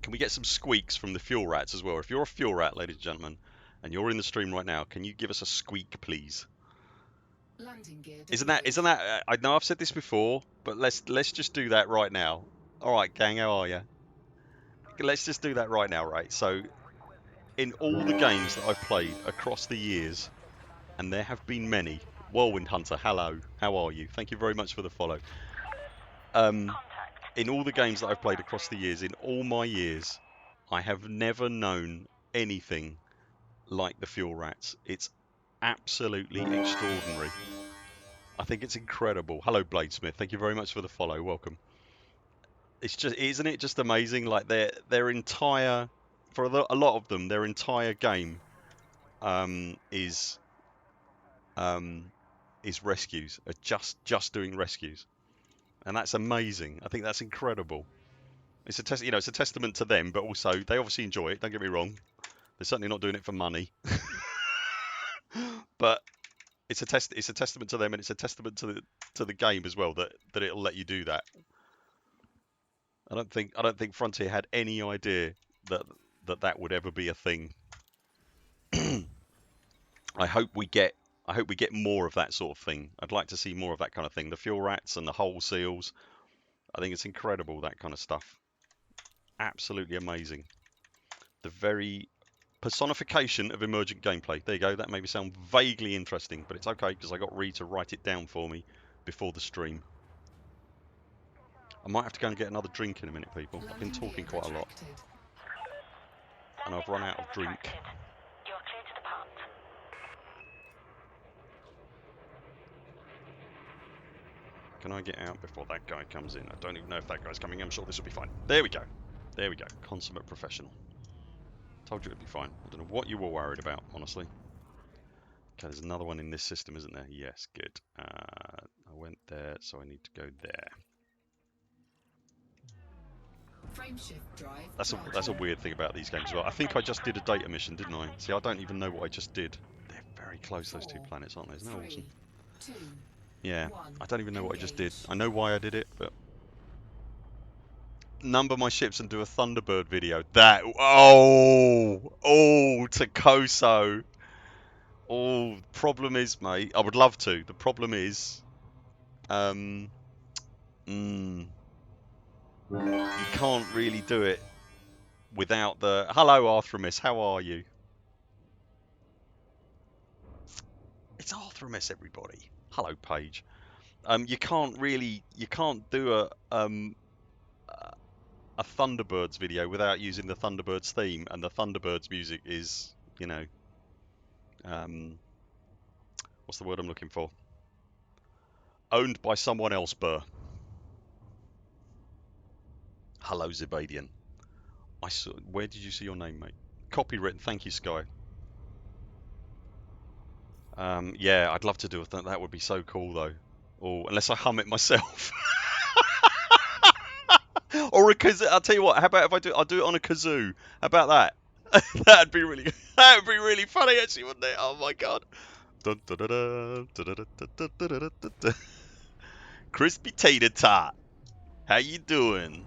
Can we get some squeaks from the fuel rats as well? If you're a fuel rat, ladies and gentlemen, and you're in the stream right now, can you give us a squeak, please? Landing gear Isn't that? I know I've said this before, but let's just do that right now. All right, gang, how are you? Let's just do that right now, right? So, in all the games that I've played across the years, and there have been many. Whirlwind Hunter, hello, how are you? Thank you very much for the follow. In all the games that I've played across the years, in all my years, I have never known anything like the fuel rats. It's absolutely extraordinary. I think it's incredible. Hello, Bladesmith. Thank you very much for the follow. Welcome. It's just, isn't it just amazing? Like their entire, for a lot of them, their entire game is rescues, just doing rescues, and that's amazing. I think that's incredible. It's it's a testament to them, but also they obviously enjoy it. Don't get me wrong; they're certainly not doing it for money, but it's a testament to them, and it's a testament to the game as well that it'll let you do that. I don't think Frontier had any idea that would ever be a thing. I hope we get more of that sort of thing. I'd like to see more of that kind of thing. The fuel rats and the hull seals. I think it's incredible, that kind of stuff. Absolutely amazing. The very personification of emergent gameplay. There you go. That made me sound vaguely interesting, but it's okay because I got Ree to write it down for me before the stream. I might have to go and get another drink in a minute, people. I've been talking quite a lot. And I've run out of drink. You're clear to depart. Can I get out before that guy comes in? I don't even know if that guy's coming in. I'm sure this will be fine. There we go. There we go. Consummate professional. Told you it'd be fine. I don't know what you were worried about, honestly. Okay, there's another one in this system, isn't there? Yes, good. I went there, so I need to go there. Frameshift drive. That's a weird thing about these games as well. I think I just did a data mission, didn't I? See, I don't even know what I just did. They're very close, those two planets, aren't they? Isn't that awesome? 3, 2, Yeah, 1. I don't even know what I just did. Engage. I know why I did it, but number my ships and do a Thunderbird video. That Takoso. Oh, problem is, mate. I would love to. The problem is, you can't really do it without the. Hello, Arthremis. How are you? It's Arthremis, everybody. Hello, Paige. You can't do a Thunderbirds video without using the Thunderbirds theme, and the Thunderbirds music is, you know, what's the word I'm looking for? Owned by someone else, Burr. Hello, Zibadian. I saw. Where did you see your name, mate? Copywritten. Thank you, Sky. Yeah, I'd love to do it. That would be so cool, though. Oh, unless I hum it myself. Or a kazoo. I'll tell you what. How about if I'll do it on a kazoo? How about that? That'd be really. That'd be really funny, actually, wouldn't it? Oh my god. Dun, dun, dun, dun, dun, dun, dun, dun, dun, dun, dun, dun. Crispy tater tot. How you doing?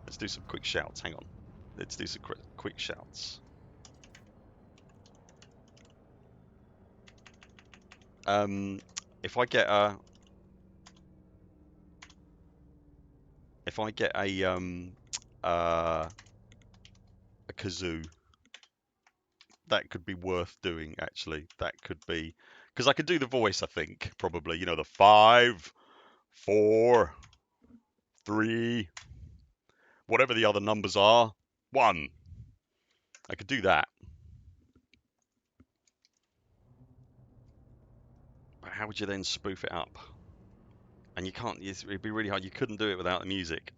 Let's do some quick shouts. Hang on. Let's do some quick shouts. If I get a kazoo, that could be worth doing. Actually, that could be, because I could do the voice. I think probably, you know, the 5, 4, 3, whatever the other numbers are, 1. I could do that. But how would you then spoof it up? And you can't. It'd be really hard. You couldn't do it without the music,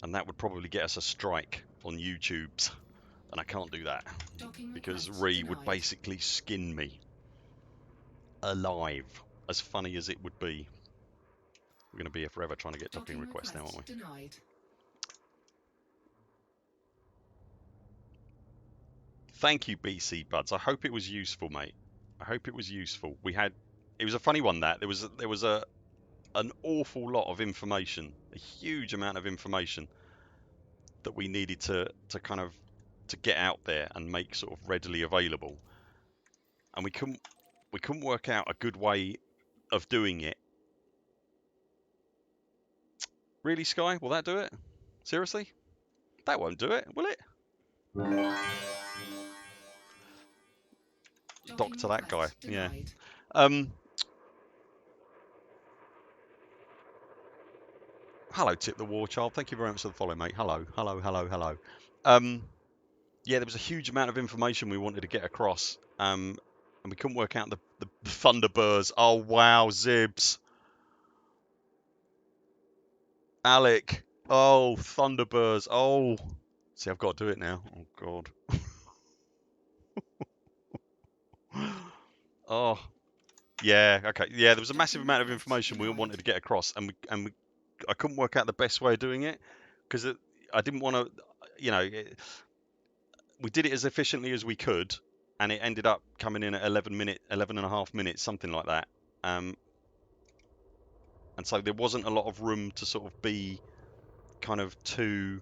and that would probably get us a strike on YouTube's. And I can't do that because Ree would basically skin me alive. As funny as it would be. We're going to be here forever trying to get docking requests now, aren't we? Denied. Thank you, BC Buds. I hope it was useful, mate. I hope it was useful. It was a funny one, that there was an awful lot of information, a huge amount of information that we needed to kind of to get out there and make sort of readily available, and we couldn't work out a good way of doing it. Really, Sky? Will that do it? Seriously? That won't do it, will it? Dock to that guy. Yeah. Hello, Tip the War Child. Thank you very much for the follow, mate. Hello, hello, hello, hello. Yeah, there was a huge amount of information we wanted to get across, and we couldn't work out the Thunderbirds. Oh wow, Zibs, Alec. Oh, Thunderbirds. Oh, see, I've got to do it now. Oh God. Oh, yeah. Okay. Yeah, there was a massive amount of information we wanted to get across, and I couldn't work out the best way of doing it because I didn't want to, you know. We did it as efficiently as we could, and it ended up coming in at 11 and a half minutes, something like that. And so there wasn't a lot of room to sort of be kind of too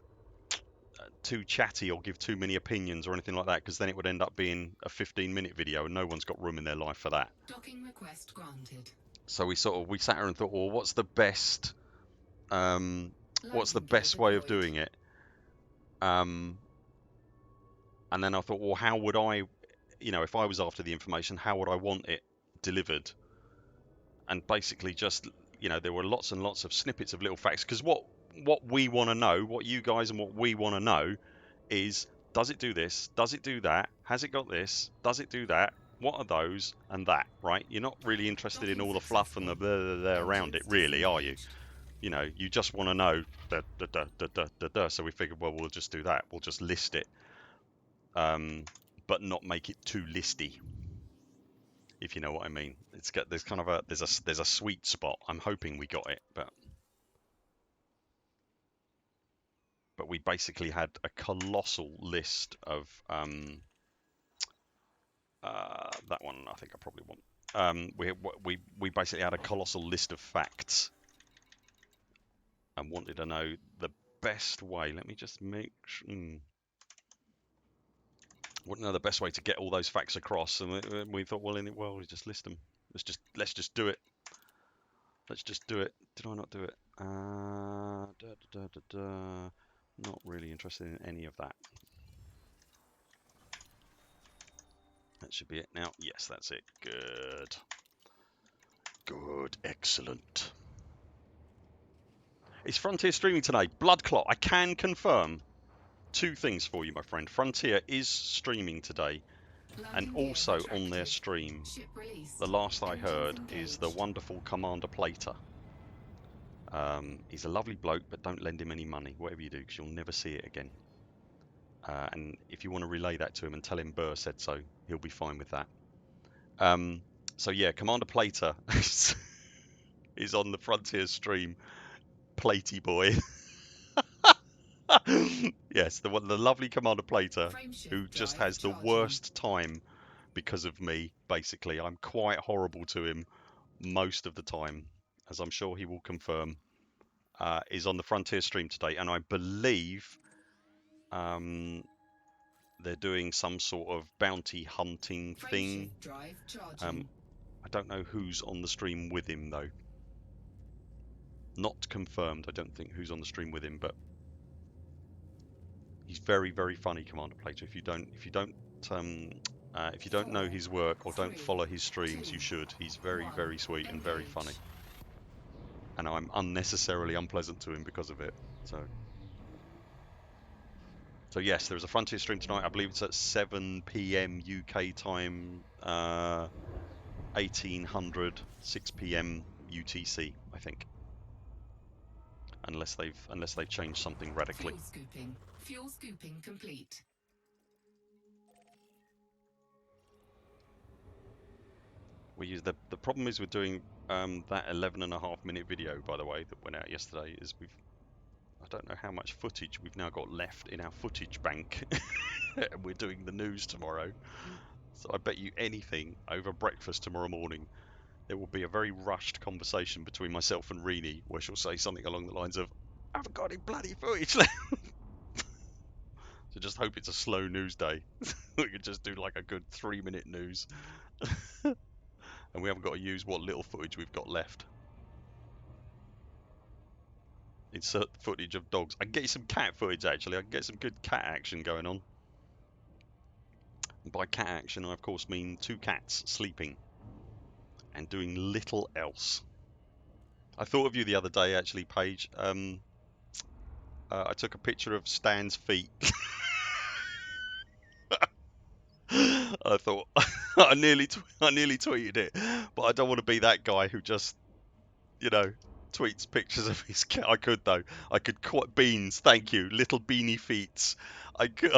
chatty or give too many opinions or anything like that, because then it would end up being a 15-minute video, and no one's got room in their life for that. Docking request granted. So we sat here and thought, well, what's the best way of doing it? And then I thought, well, how would I, you know, if I was after the information, how would I want it delivered? And basically just, you know, there were lots and lots of snippets of little facts, because what we want to know, what you guys and what we want to know is, does it do this? Does it do that? Has it got this? Does it do that? What are those and that, right? You're not really interested in all the fluff and the blah, blah, blah around it, really, are you? You know, you just want to know, so we figured, well, we'll just do that. We'll just list it. but not make it too listy, if you know what I mean. There's kind of there's a sweet spot. I'm hoping we got it, but we basically had a colossal list of that one. I think I probably want. We basically had a colossal list of facts and wanted to know the best way. Let me just make sure. Wouldn't know the best way to get all those facts across, and we thought, well, we just list them. Let's just do it. Let's just do it. Did I not do it? Not really interested in any of that. That should be it now. Yes, that's it. Good. Good. Excellent. Is Frontier streaming today? Blood clot. I can confirm two things for you, my friend. Frontier is streaming today, and also on their stream, the last I heard, is the wonderful Commander Plater. He's a lovely bloke, but don't lend him any money, whatever you do, because you'll never see it again. And if you want to relay that to him and tell him Burr said so, he'll be fine with that. So yeah, Commander Plater is on the Frontier stream. Platey boy. Yes, the lovely Commander Plater, who just has the worst time because of me, basically. I'm quite horrible to him most of the time, as I'm sure he will confirm. Is on the Frontier stream today, and I believe they're doing some sort of bounty hunting thing. I don't know who's on the stream with him though. Not confirmed. I don't think who's on the stream with him, but he's very, very funny, Commander Plater. If you don't know his work or don't follow his streams, you should. He's very, very sweet and very funny. And I'm unnecessarily unpleasant to him because of it. So yes, there's a Frontier stream tonight. I believe it's at 7 p.m. UK time, 1800, 6 p.m. UTC, I think. Unless they've changed something radically. Fuel scooping complete. We use the problem is with doing that 11.5-minute video, by the way, that went out yesterday, is I don't know how much footage we've now got left in our footage bank. And we're doing the news tomorrow. So I bet you anything, over breakfast tomorrow morning, there will be a very rushed conversation between myself and Rini, where she'll say something along the lines of, I haven't got any bloody footage left. So just hope it's a slow news day. We could just do like a good 3-minute news. And we haven't got to use what little footage we've got left. Insert footage of dogs. I can get you some cat footage, actually. I can get some good cat action going on. And by cat action, I of course mean 2 cats sleeping and doing little else. I thought of you the other day, actually, Paige. I took a picture of Stan's feet. I thought I nearly tweeted it, but I don't want to be that guy who just, tweets pictures of his cat. I could though. I could quite beans. Thank you, little beanie feet. I could.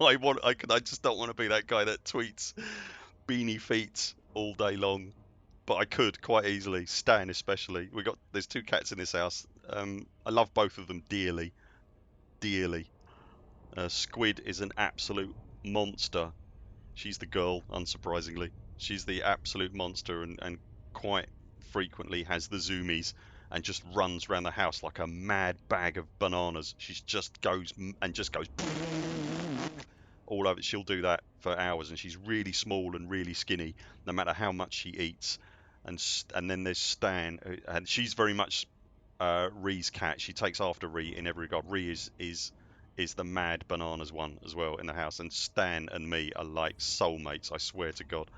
I just don't want to be that guy that tweets beanie feet all day long. But I could quite easily. Stan especially. There's 2 cats in this house. I love both of them dearly. Squid is an absolute monster. She's the girl, unsurprisingly. She's the absolute monster and quite frequently has the zoomies and just runs around the house like a mad bag of bananas. She just goes all over. She'll do that for hours, and she's really small and really skinny, no matter how much she eats. And then there's Stan, and she's very much Ree's cat. She takes after Ree in every regard. Ree is the mad bananas one as well in the house, and Stan and me are like soulmates. I swear to God,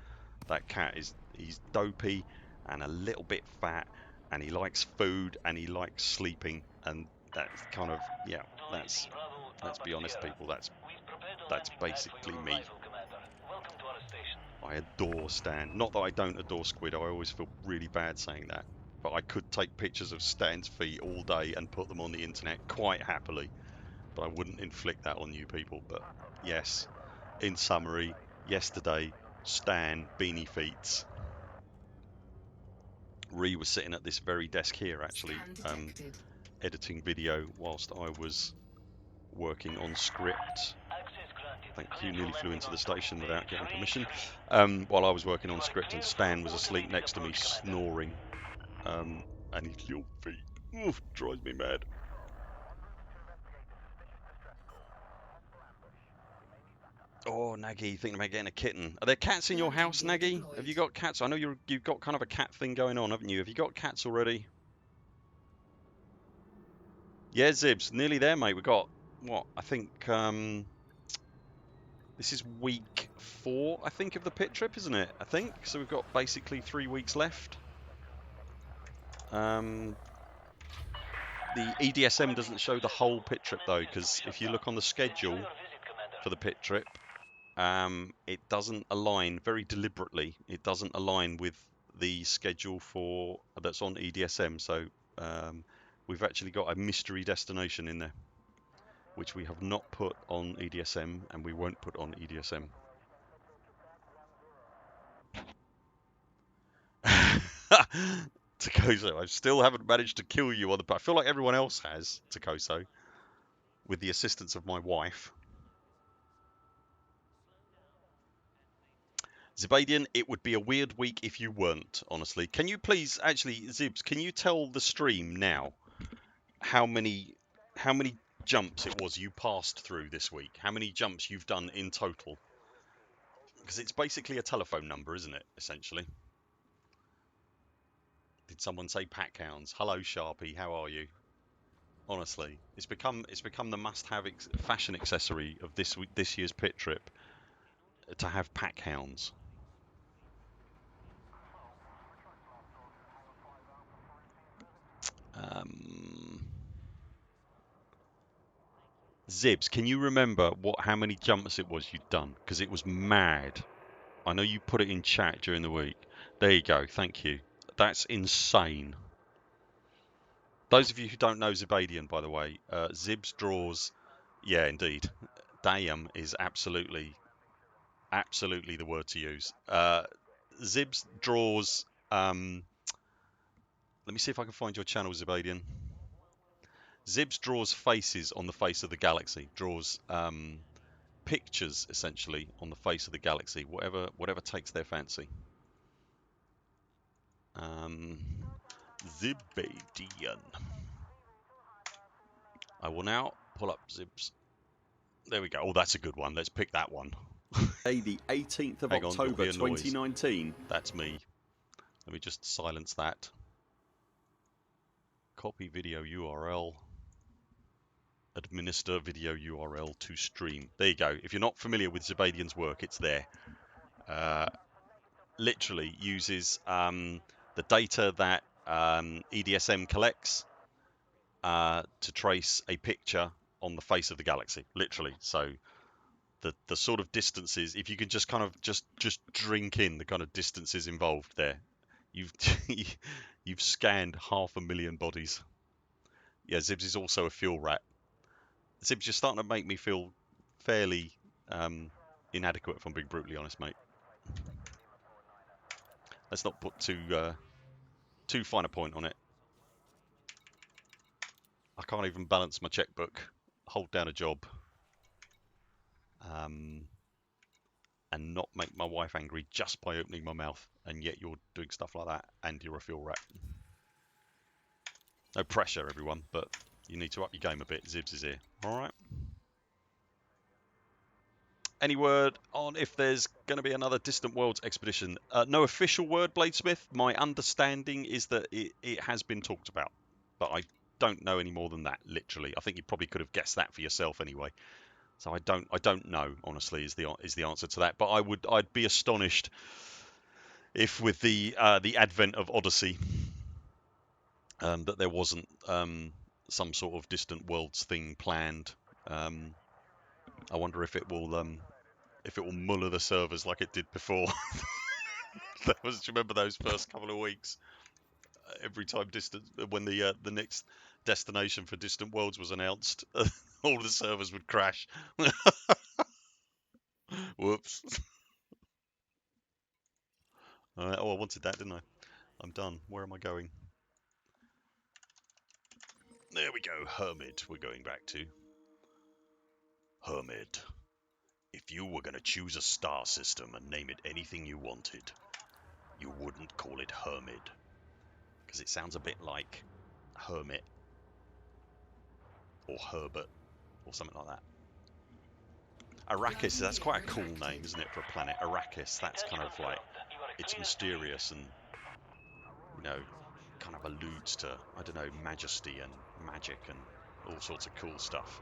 that cat he's dopey and a little bit fat, and he likes food and he likes sleeping, and that's kind of let's be honest, people. That's basically me. I adore Stan. Not that I don't adore Squid. I always feel really bad saying that, but I could take pictures of Stan's feet all day and put them on the internet quite happily. But I wouldn't inflict that on you people. But yes, in summary, yesterday, Stan, Beanie Feets. Ree was sitting at this very desk here, actually, Scan detected. editing video whilst I was working on script. Thank you, nearly flew into the station without getting permission. While I was working on script, and Stan was asleep next to me, snoring, and his little feet. Oof, drives me mad. Oh, Nagy, thinking about getting a kitten. Are there cats in your Landing house, gear Nagy? deployed. Have you got cats? I know you've got kind of a cat thing going on, haven't you? Have you got cats already? Yeah, Zibs, nearly there, mate. We've got, what, I think, this is week 4, I think, of the pit trip, isn't it? I think. So we've got basically 3 weeks left. The EDSM doesn't show the whole pit trip, though, because if you look on the schedule for the pit trip, it doesn't align, very deliberately, it doesn't align with the schedule for that's on EDSM. So we've actually got a mystery destination in there, which we have not put on EDSM, and we won't put on EDSM. Takoso, I still haven't managed to kill you on the... I feel like everyone else has, Takoso, with the assistance of my wife. Zibadian, it would be a weird week if you weren't, honestly. Can you please, actually, Zibs, can you tell the stream now how many jumps it was you passed through this week? How many jumps you've done in total? Because it's basically a telephone number, isn't it, essentially? Did someone say pack hounds? Hello, Sharpie, how are you? Honestly, it's become the must-have fashion accessory of this year's pit trip to have pack hounds. Zibs, can you remember how many jumps it was you'd done? Because it was mad. I know you put it in chat during the week. There you go. Thank you. That's insane. Those of you who don't know Zibadian, by the way, Zibs draws. Yeah, indeed. Damn is absolutely the word to use. Zibs draws. Let me see if I can find your channel, Zibadian. Zibs draws faces on the face of the galaxy. Draws pictures essentially on the face of the galaxy. Whatever takes their fancy. Zibadian. I will now pull up Zibs. There we go. Oh, that's a good one. Let's pick that one. The 18th of October 2019. That's me. Let me just silence that. Copy video URL. Administer video URL to stream. There you go. If you're not familiar with Zibadian's work, it's there. Literally uses the data that EDSM collects to trace a picture on the face of the galaxy. Literally. So the sort of distances, if you can just kind of just drink in the kind of distances involved there, you've you've scanned 500,000 bodies. Yeah, Zibs is also a fuel rat. Zibs, you're starting to make me feel fairly inadequate, if I'm being brutally honest, mate. Let's not put too fine a point on it. I can't even balance my checkbook, hold down a job, and not make my wife angry just by opening my mouth, and yet you're doing stuff like that, and you're a fuel rat. No pressure, everyone, but you need to up your game a bit. Zibs is here. All right. Any word on if there's going to be another Distant Worlds expedition? No official word, Bladesmith. My understanding is that it has been talked about, but I don't know any more than that. Literally, I think you probably could have guessed that for yourself anyway. So I don't know. Honestly, is the answer to that. But I'd be astonished if with the advent of Odyssey that there wasn't some sort of Distant Worlds thing planned. I wonder if it will muller the servers like it did before. Do you remember those first couple of weeks? Every time when the next destination for Distant Worlds was announced, all the servers would crash. Whoops. Oh, I wanted that, didn't I? I'm done. Where am I going? There we go. Hermit. We're going back to. Hermit. If you were going to choose a star system and name it anything you wanted, you wouldn't call it Hermit. Because it sounds a bit like Hermit or Herbert or something like that. Arrakis, that's quite a cool name, isn't it, for a planet? Arrakis, that's kind of like, it's mysterious and, you know, kind of alludes to, I don't know, majesty and magic and all sorts of cool stuff.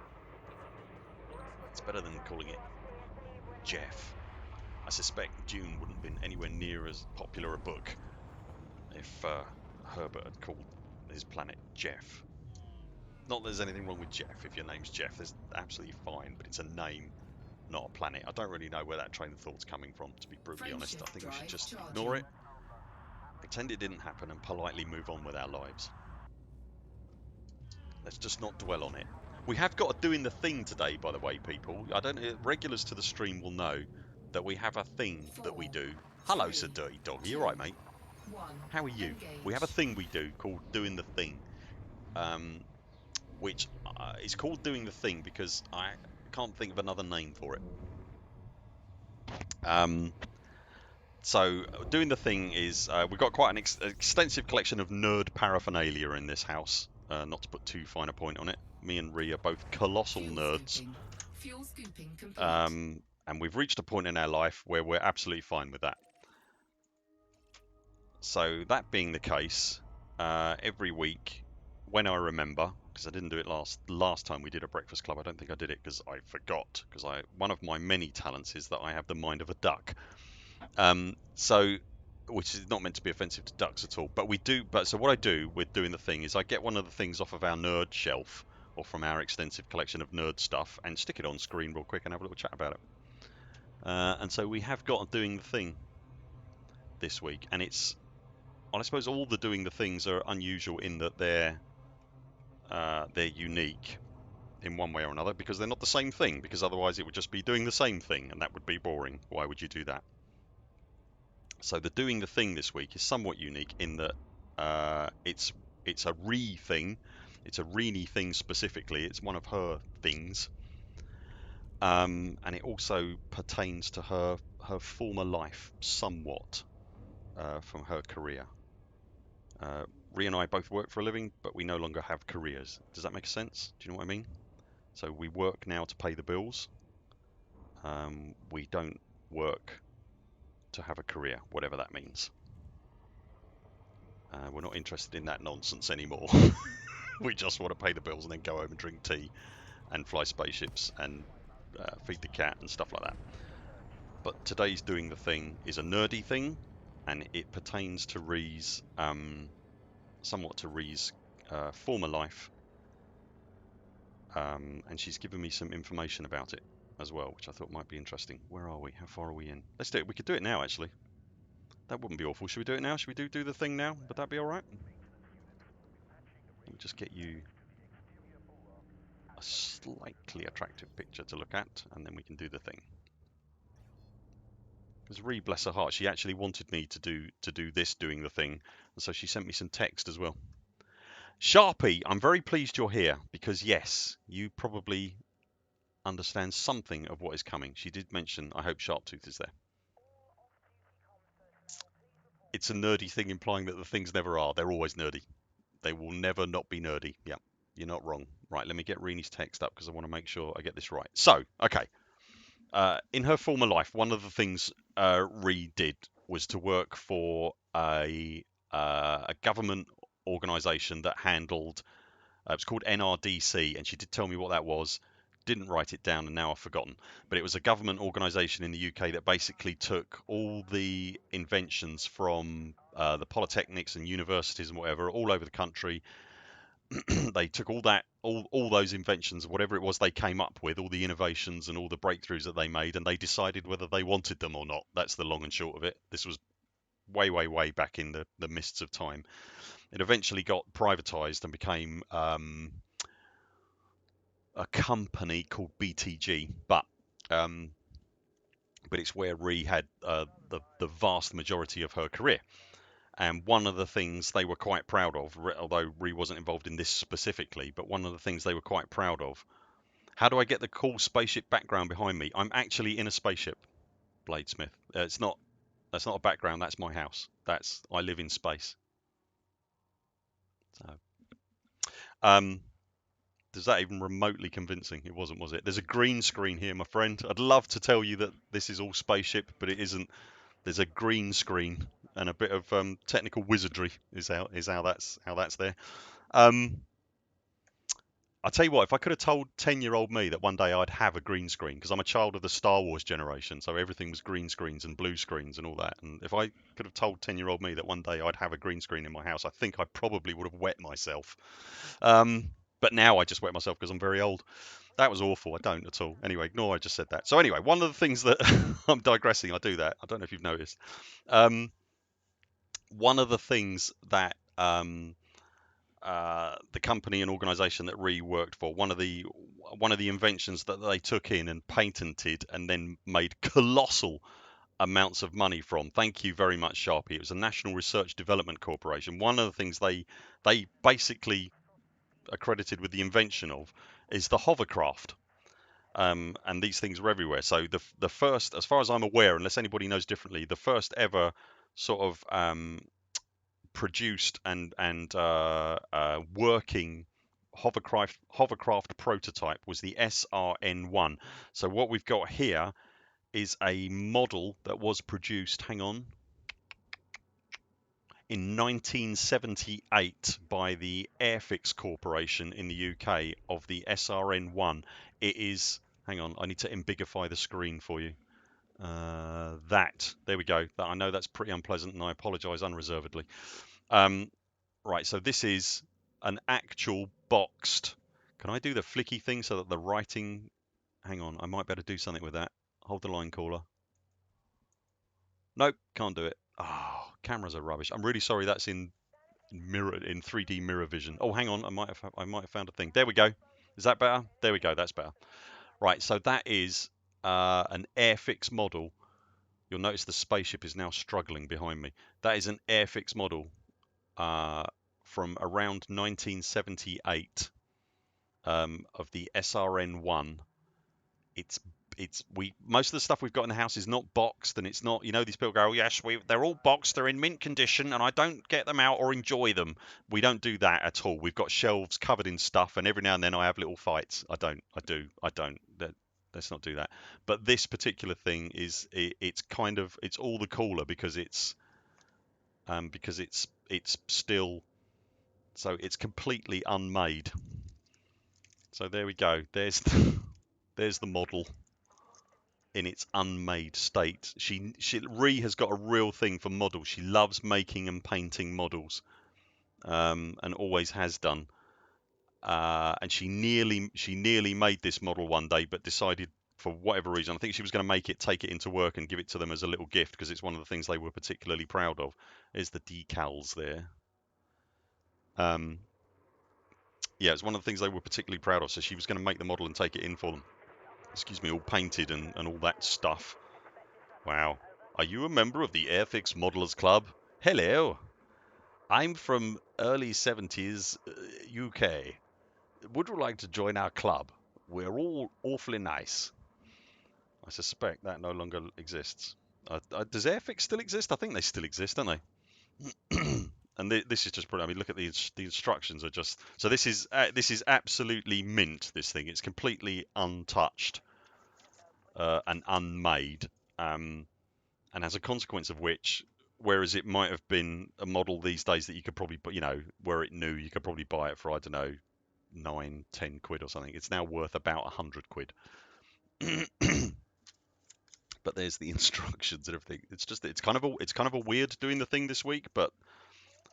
It's better than calling it Jeff. I suspect Dune wouldn't have been anywhere near as popular a book if Herbert had called his planet Jeff. Not that there's anything wrong with Jeff. If your name's Jeff, that's absolutely fine, but it's a name, not a planet. I don't really know where that train of thought's coming from, to be brutally honest. I think we should just ignore it, pretend it didn't happen, and politely move on with our lives. Let's just not dwell on it. We have got a doing the thing today, by the way, people. I don't know, regulars to the stream will know that we have a thing that we do. Hello, Sir Dirty Dog. Are you alright, mate? How are you? We have a thing we do called doing the thing, which is called doing the thing because I can't think of another name for it. So doing the thing is we've got quite an extensive collection of nerd paraphernalia in this house. Not to put too fine a point on it. Me and Rhea are both colossal nerds. And we've reached a point in our life where we're absolutely fine with that. So that being the case, every week, when I remember, because I didn't do it last time we did a Breakfast Club, I don't think I did it because I forgot, because one of my many talents is that I have the mind of a duck. Which is not meant to be offensive to ducks at all, but we do. So what I do with doing the thing is I get one of the things off of our nerd shelf or from our extensive collection of nerd stuff and stick it on screen real quick and have a little chat about it. And so we have got doing the thing this week, and it's, well, I suppose all the doing the things are unusual in that they're unique in one way or another because they're not the same thing, because otherwise it would just be doing the same thing and that would be boring. Why would you do that? So the doing the thing this week is somewhat unique in that it's a Ree thing. It's a Reenie thing specifically. It's one of her things. And it also pertains to her former life somewhat from her career. Ree and I both work for a living, but we no longer have careers. Does that make sense? Do you know what I mean? So we work now to pay the bills. We don't work to have a career, whatever that means. We're not interested in that nonsense anymore. We just want to pay the bills and then go home and drink tea and fly spaceships and feed the cat and stuff like that. But today's doing the thing is a nerdy thing, and it pertains to Ree's, somewhat to Ree's former life. And she's given me some information about it as well, which I thought might be interesting. Where are we? How far are we in? Let's do it. We could do it now, actually. That wouldn't be awful. Should we do it now? Should we do the thing now? Would that be all right? Let me just get you a slightly attractive picture to look at, and then we can do the thing. Because Ree, bless her heart, she actually wanted me to do this doing the thing, and so she sent me some text as well. Sharpie, I'm very pleased you're here, because yes, you probably understand something of what is coming. She did mention, I hope Sharptooth is there. It's a nerdy thing implying that the things never are. They're always nerdy. They will never not be nerdy. Yeah, you're not wrong. Right, let me get Reenie's text up because I want to make sure I get this right. So, okay. In her former life, one of the things Ree did was to work for a government organisation that handled, it was called NRDC, and she did tell me what that was. Didn't write it down, and now I've forgotten. But it was a government organisation in the UK that basically took all the inventions from the polytechnics and universities and whatever all over the country. They took all those inventions, whatever it was they came up with, all the innovations and all the breakthroughs that they made, and they decided whether they wanted them or not. That's the long and short of it. This was way, way, way back in the mists of time. It eventually got privatized and became a company called BTG, but but it's where Ree had the vast majority of her career. And one of the things they were quite proud of, although Ree wasn't involved in this specifically, but one of the things they were quite proud of. How do I get the cool spaceship background behind me? I'm actually in a spaceship, Bladesmith. That's not a background. That's my house. I live in space. So, is that even remotely convincing? It wasn't, was it? There's a green screen here, my friend. I'd love to tell you that this is all spaceship, but it isn't. There's a green screen and a bit of technical wizardry is how that's there. I'll tell you what, if I could have told 10-year-old me that one day I'd have a green screen, because I'm a child of the Star Wars generation, so everything was green screens and blue screens and all that. And if I could have told 10-year-old me that one day I'd have a green screen in my house, I think I probably would have wet myself. But now I just wet myself because I'm very old. That was awful. I don't at all. Anyway, ignore I just said that. So anyway, one of the things that I'm digressing. I do that. I don't know if you've noticed. One of the things that the company and organization that Ree worked for, one of the inventions that they took in and patented and then made colossal amounts of money from. Thank you very much, Sharpie. It was a National Research Development Corporation. One of the things they basically accredited with the invention of is the hovercraft. And these things were everywhere. So the first, as far as I'm aware, unless anybody knows differently, the first ever sort of produced and working hovercraft prototype was the SRN-1. So what we've got here is a model that was produced, hang on, in 1978 by the Airfix Corporation in the UK of the SRN-1. It is, hang on, I need to embigify the screen for you. There we go. I know that's pretty unpleasant and I apologise unreservedly. Right, so this is an actual boxed. Can I do the flicky thing so that the writing, hang on, I might be able to do something with that. Hold the line, caller. Nope, can't do it. Oh, cameras are rubbish. I'm really sorry. That's in 3D mirror vision. Oh, hang on. I might have found a thing. There we go. Is that better? There we go. That's better. Right. So that is an Airfix model. You'll notice the spaceship is now struggling behind me. That is an Airfix model from around 1978 of the SRN-1. Most of the stuff we've got in the house is not boxed, and it's not, these people go, oh, yes, they're all boxed, they're in mint condition, and I don't get them out or enjoy them. We don't do that at all. We've got shelves covered in stuff, and every now and then I have little fights. I don't. Let's not do that. But this particular thing it's all the cooler because it's still, so it's completely unmade. So there we go. There's the model in its unmade state. Ree has got a real thing for models. She loves making and painting models, and always has done. And she nearly made this model one day, but decided for whatever reason, I think she was going to take it into work and give it to them as a little gift because it's one of the things they were particularly proud of. Is the decals there? Yeah, it's one of the things they were particularly proud of. So she was going to make the model and take it in for them. Excuse me, all painted and all that stuff. Wow. Are you a member of the Airfix Modelers Club? Hello. I'm from early 70s UK. Would you like to join our club? We're all awfully nice. I suspect that no longer exists. Does Airfix still exist? I think they still exist, don't they? And this is just brilliant. I mean, look at the instructions are just. So this is absolutely mint. This thing, it's completely untouched and unmade. And as a consequence of which, whereas it might have been a model these days that you could probably, were it new, you could probably buy it for, I don't know, 9-10 quid or something. It's now worth about 100 quid. But there's the instructions and everything. It's kind of a weird doing the thing this week, but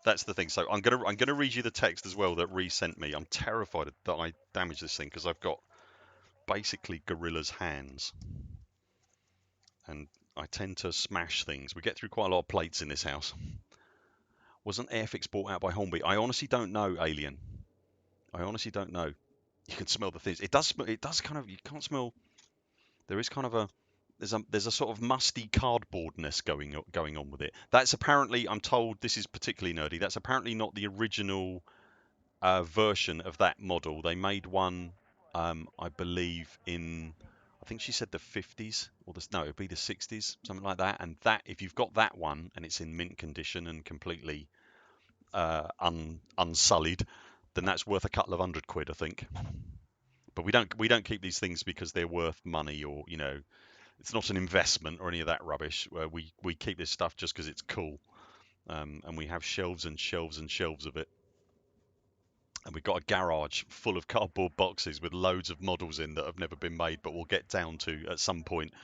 that's the thing. So I'm gonna read you the text as well that Ree sent me. I'm terrified that I damage this thing because I've got basically gorilla's hands. And I tend to smash things. We get through quite a lot of plates in this house. Wasn't Airfix bought out by Hornby? I honestly don't know, Alien. I honestly don't know. You can smell the things. It does kind of. You can't smell. There is kind of there's a sort of musty cardboardness going on with it. That's apparently, I'm told, this is particularly nerdy. That's apparently not the original version of that model. They made one, I believe, in, I think she said the 50s, or no, it'd be the 60s, something like that. And that, if you've got that one and it's in mint condition and completely unsullied, then that's worth a couple of £100, I think. But we don't keep these things because they're worth money, or it's not an investment or any of that rubbish. We keep this stuff just because it's cool, and we have shelves and shelves and shelves of it. And we've got a garage full of cardboard boxes with loads of models in that have never been made, but we'll get down to at some point,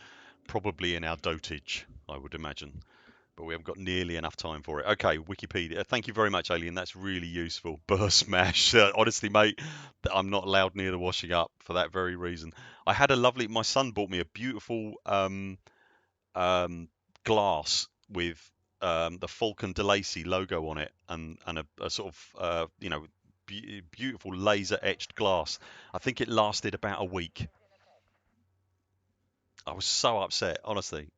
probably in our dotage, I would imagine. But we haven't got nearly enough time for it. Okay, Wikipedia. Thank you very much, Alien. That's really useful. Burr smash. Honestly, mate, I'm not allowed near the washing up for that very reason. I had a lovely. My son bought me a beautiful glass with the Falcon de Lacy logo on it, and a sort of beautiful laser etched glass. I think it lasted about a week. I was so upset, honestly.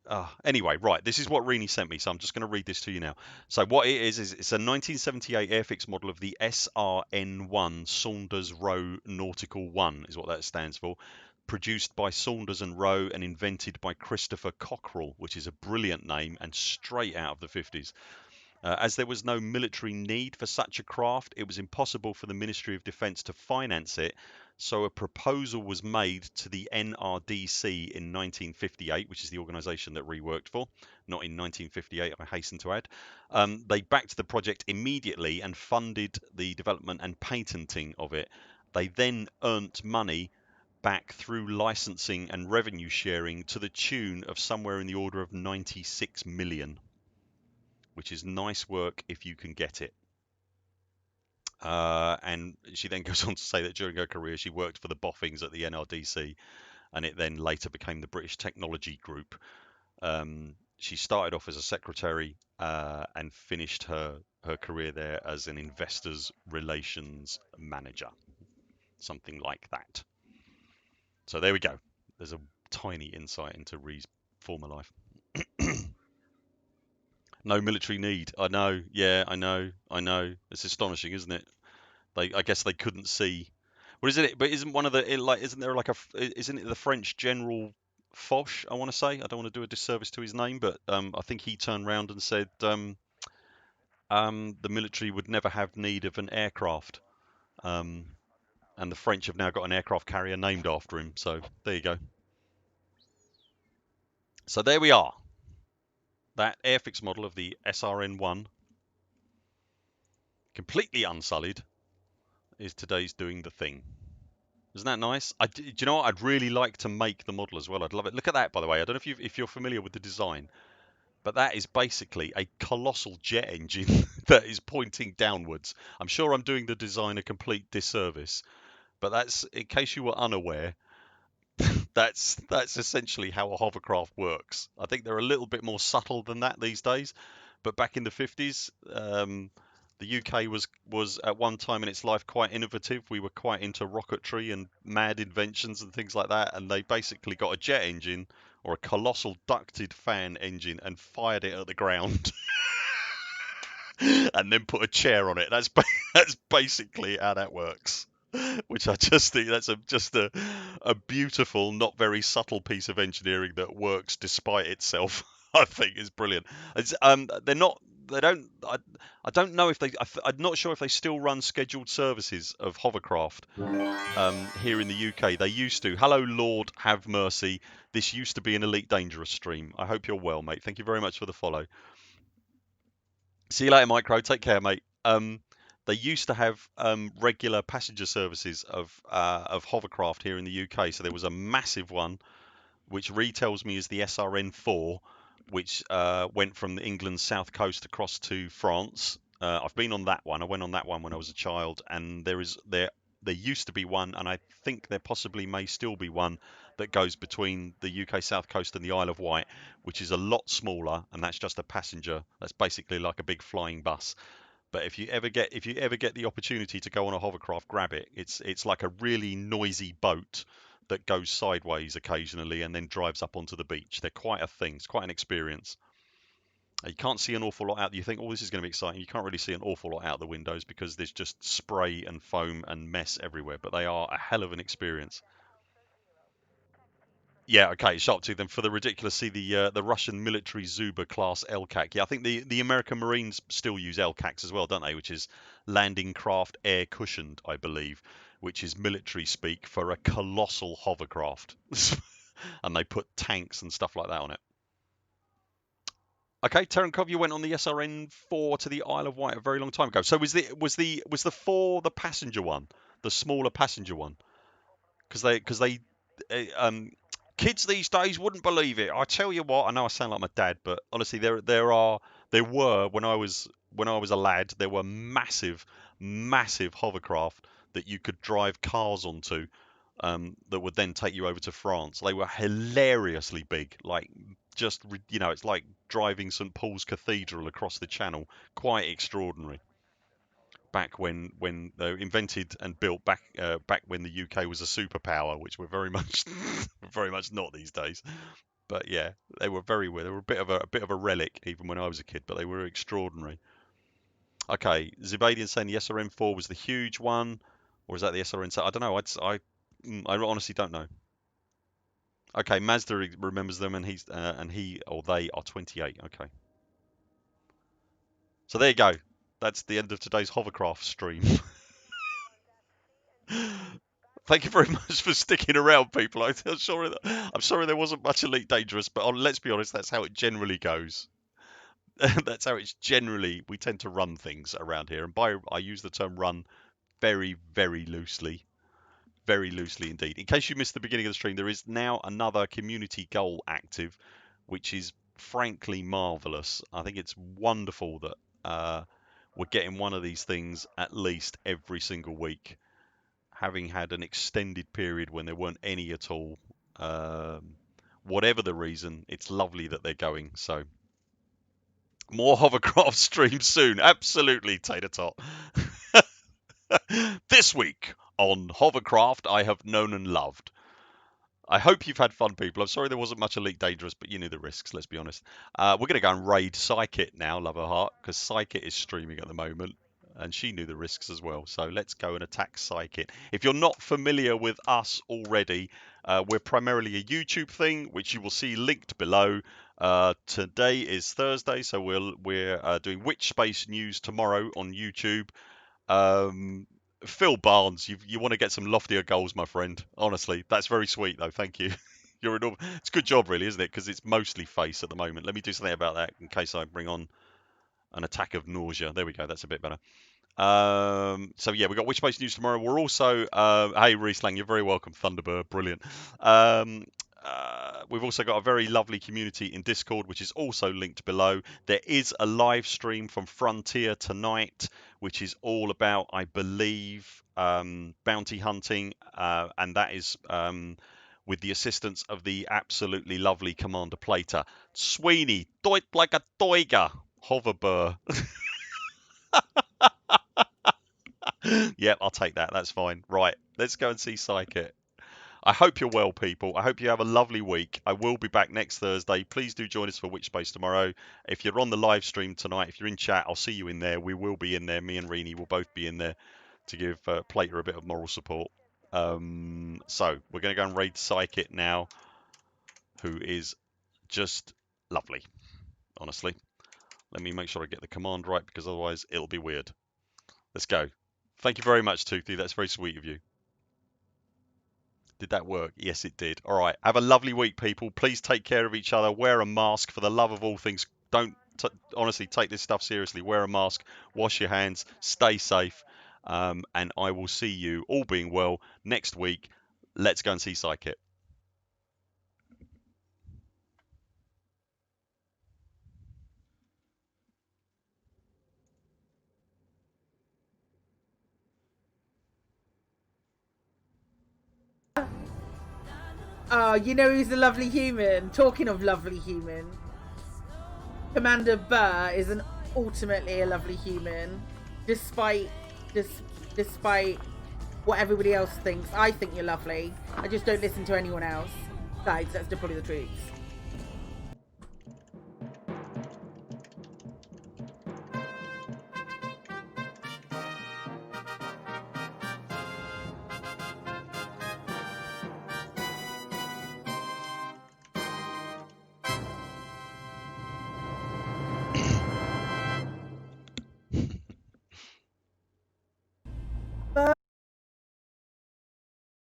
Anyway, right, this is what Rini sent me, so I'm just going to read this to you now. So what it is it's a 1978 Airfix model of the SRN1 Saunders Roe Nautical 1, is what that stands for. Produced by Saunders and Roe and invented by Christopher Cockerell, which is a brilliant name and straight out of the 50s. As there was no military need for such a craft, it was impossible for the Ministry of Defence to finance it, so a proposal was made to the NRDC in 1958, which is the organisation that Ree worked for, not in 1958, I hasten to add. They backed the project immediately and funded the development and patenting of it. They then earned money back through licensing and revenue sharing to the tune of somewhere in the order of 96 million. Which is nice work if you can get it. And she then goes on to say that during her career, she worked for the Boffings at the NRDC, and it then later became the British Technology Group. She started off as a secretary and finished her career there as an investors relations manager, something like that. So there we go. There's a tiny insight into Ree's former life. No military need. I know. Yeah, I know. It's astonishing, isn't it? I guess they couldn't see. What is it? But isn't one of the isn't there like isn't it the French General Foch? I want to say. I don't want to do a disservice to his name, but I think he turned round and said the military would never have need of an aircraft. And the French have now got an aircraft carrier named after him. So there you go. So there we are. That Airfix model of the SRN1, completely unsullied, is today's doing the thing. Isn't that nice? Do you know what? I'd really like to make the model as well. I'd love it. Look at that, by the way. I don't know if you're familiar with the design, but that is basically a colossal jet engine that is pointing downwards. I'm sure I'm doing the design a complete disservice, but that's, in case you were unaware, that's essentially how a hovercraft works. I think they're a little bit more subtle than that these days, but back in the 50s, the UK was at one time in its life quite innovative. We were quite into rocketry and mad inventions and things like that, and they basically got a jet engine or a colossal ducted fan engine and fired it at the ground. And then put a chair on it. That's basically how that works. Which I just think that's just a beautiful, not very subtle piece of engineering that works despite itself. I think is brilliant. They're not. They don't. I don't know if they. I'm not sure if they still run scheduled services of hovercraft here in the UK. They used to. Hello, Lord, have mercy. This used to be an Elite Dangerous stream. I hope you're well, mate. Thank you very much for the follow. See you later, Micro. Take care, mate. They used to have regular passenger services of hovercraft here in the UK. So there was a massive one, which tells me is the SRN4, which went from England's south coast across to France. I've been on that one. I went on that one when I was a child, and there used to be one, and I think there possibly may still be one that goes between the UK south coast and the Isle of Wight, which is a lot smaller, and that's just a passenger. That's basically like a big flying bus. But if you ever get the opportunity to go on a hovercraft, grab it. It's like a really noisy boat that goes sideways occasionally and then drives up onto the beach. They're quite a thing. It's quite an experience. You can't see an awful lot out. You think, oh, this is going to be exciting. You can't really see an awful lot out the windows because there's just spray and foam and mess everywhere. But they are a hell of an experience. Yeah, okay, sharp tooth. Then for the ridiculous, see the Russian military Zuba class LCAC. Yeah, I think the American Marines still use LCACs as well, don't they? Which is landing craft air cushioned, I believe, which is military speak for a colossal hovercraft. And they put tanks and stuff like that on it. Okay, Terenkov, you went on the SRN4 to the Isle of Wight a very long time ago. So was the 4 the passenger one, the smaller passenger one? Because they kids these days wouldn't believe it. I tell you what, I know I sound like my dad, but honestly, there were when I was a lad, there were massive hovercraft that you could drive cars onto, that would then take you over to France. They were hilariously big, like just it's like driving St Paul's Cathedral across the Channel. Quite extraordinary. Back when they were invented and built back when the UK was a superpower, which we're very much not these days. But yeah, they were very weird. They were a bit of a relic even when I was a kid, but they were extraordinary. Okay, Zibadian saying the SRM4 was the huge one, or is that the SRN? I don't know. I honestly don't know. Okay, Mazda remembers them, and he or they are 28. Okay. So there you go. That's the end of today's hovercraft stream. Thank you very much for sticking around, people. I'm sorry there wasn't much Elite Dangerous, but let's be honest, that's how it generally goes. That's how it's generally, we tend to run things around here. And I use the term run very, very loosely. Very loosely indeed. In case you missed the beginning of the stream, there is now another community goal active, which is frankly marvellous. I think it's wonderful that we're getting one of these things at least every single week, having had an extended period when there weren't any at all. Whatever the reason, it's lovely that they're going. So more hovercraft streams soon. Absolutely, Tater Tot. This week on Hovercraft I have known and loved. I hope you've had fun, people. I'm sorry there wasn't much Elite Dangerous, but you knew the risks, let's be honest. We're going to go and raid Psykit now, love her heart, because Psykit is streaming at the moment, and she knew the risks as well. So let's go and attack Psykit. If you're not familiar with us already, we're primarily a YouTube thing, which you will see linked below. Today is Thursday, so we're doing Witch Space News tomorrow on YouTube. Phil Barnes, you want to get some loftier goals, my friend. Honestly, that's very sweet, though. Thank you. It's a good job, really, isn't it? Because it's mostly face at the moment. Let me do something about that in case I bring on an attack of nausea. There we go. That's a bit better. So yeah, we've got Witch Space News tomorrow. We're also, hey, Reeslang, you're very welcome. Thunderbird, brilliant. We've also got a very lovely community in Discord, which is also linked below. There is a live stream from Frontier tonight, which is all about, I believe, bounty hunting, and that is with the assistance of the absolutely lovely Commander Plater. Sweeney, doit like a toiga, hoverbur. Yep, I'll take that. That's fine. Right, let's go and see Psykit. I hope you're well, people. I hope you have a lovely week. I will be back next Thursday. Please do join us for Witch Space tomorrow. If you're on the live stream tonight, if you're in chat, I'll see you in there. We will be in there. Me and Rini will both be in there to give Plater a bit of moral support. So we're going to go and raid Psykit now, who is just lovely, honestly. Let me make sure I get the command right, because otherwise it'll be weird. Let's go. Thank you very much, Toothy. That's very sweet of you. Did that work? Yes, it did. All right. Have a lovely week, people. Please take care of each other. Wear a mask for the love of all things. Don't honestly take this stuff seriously. Wear a mask. Wash your hands. Stay safe. And I will see you, all being well, next week. Let's go and see Psykit. Oh, you know who's a lovely human? Talking of lovely human, Commander Burr is ultimately a lovely human, despite what everybody else thinks. I think you're lovely. I just don't listen to anyone else. Guys, that's probably the truth.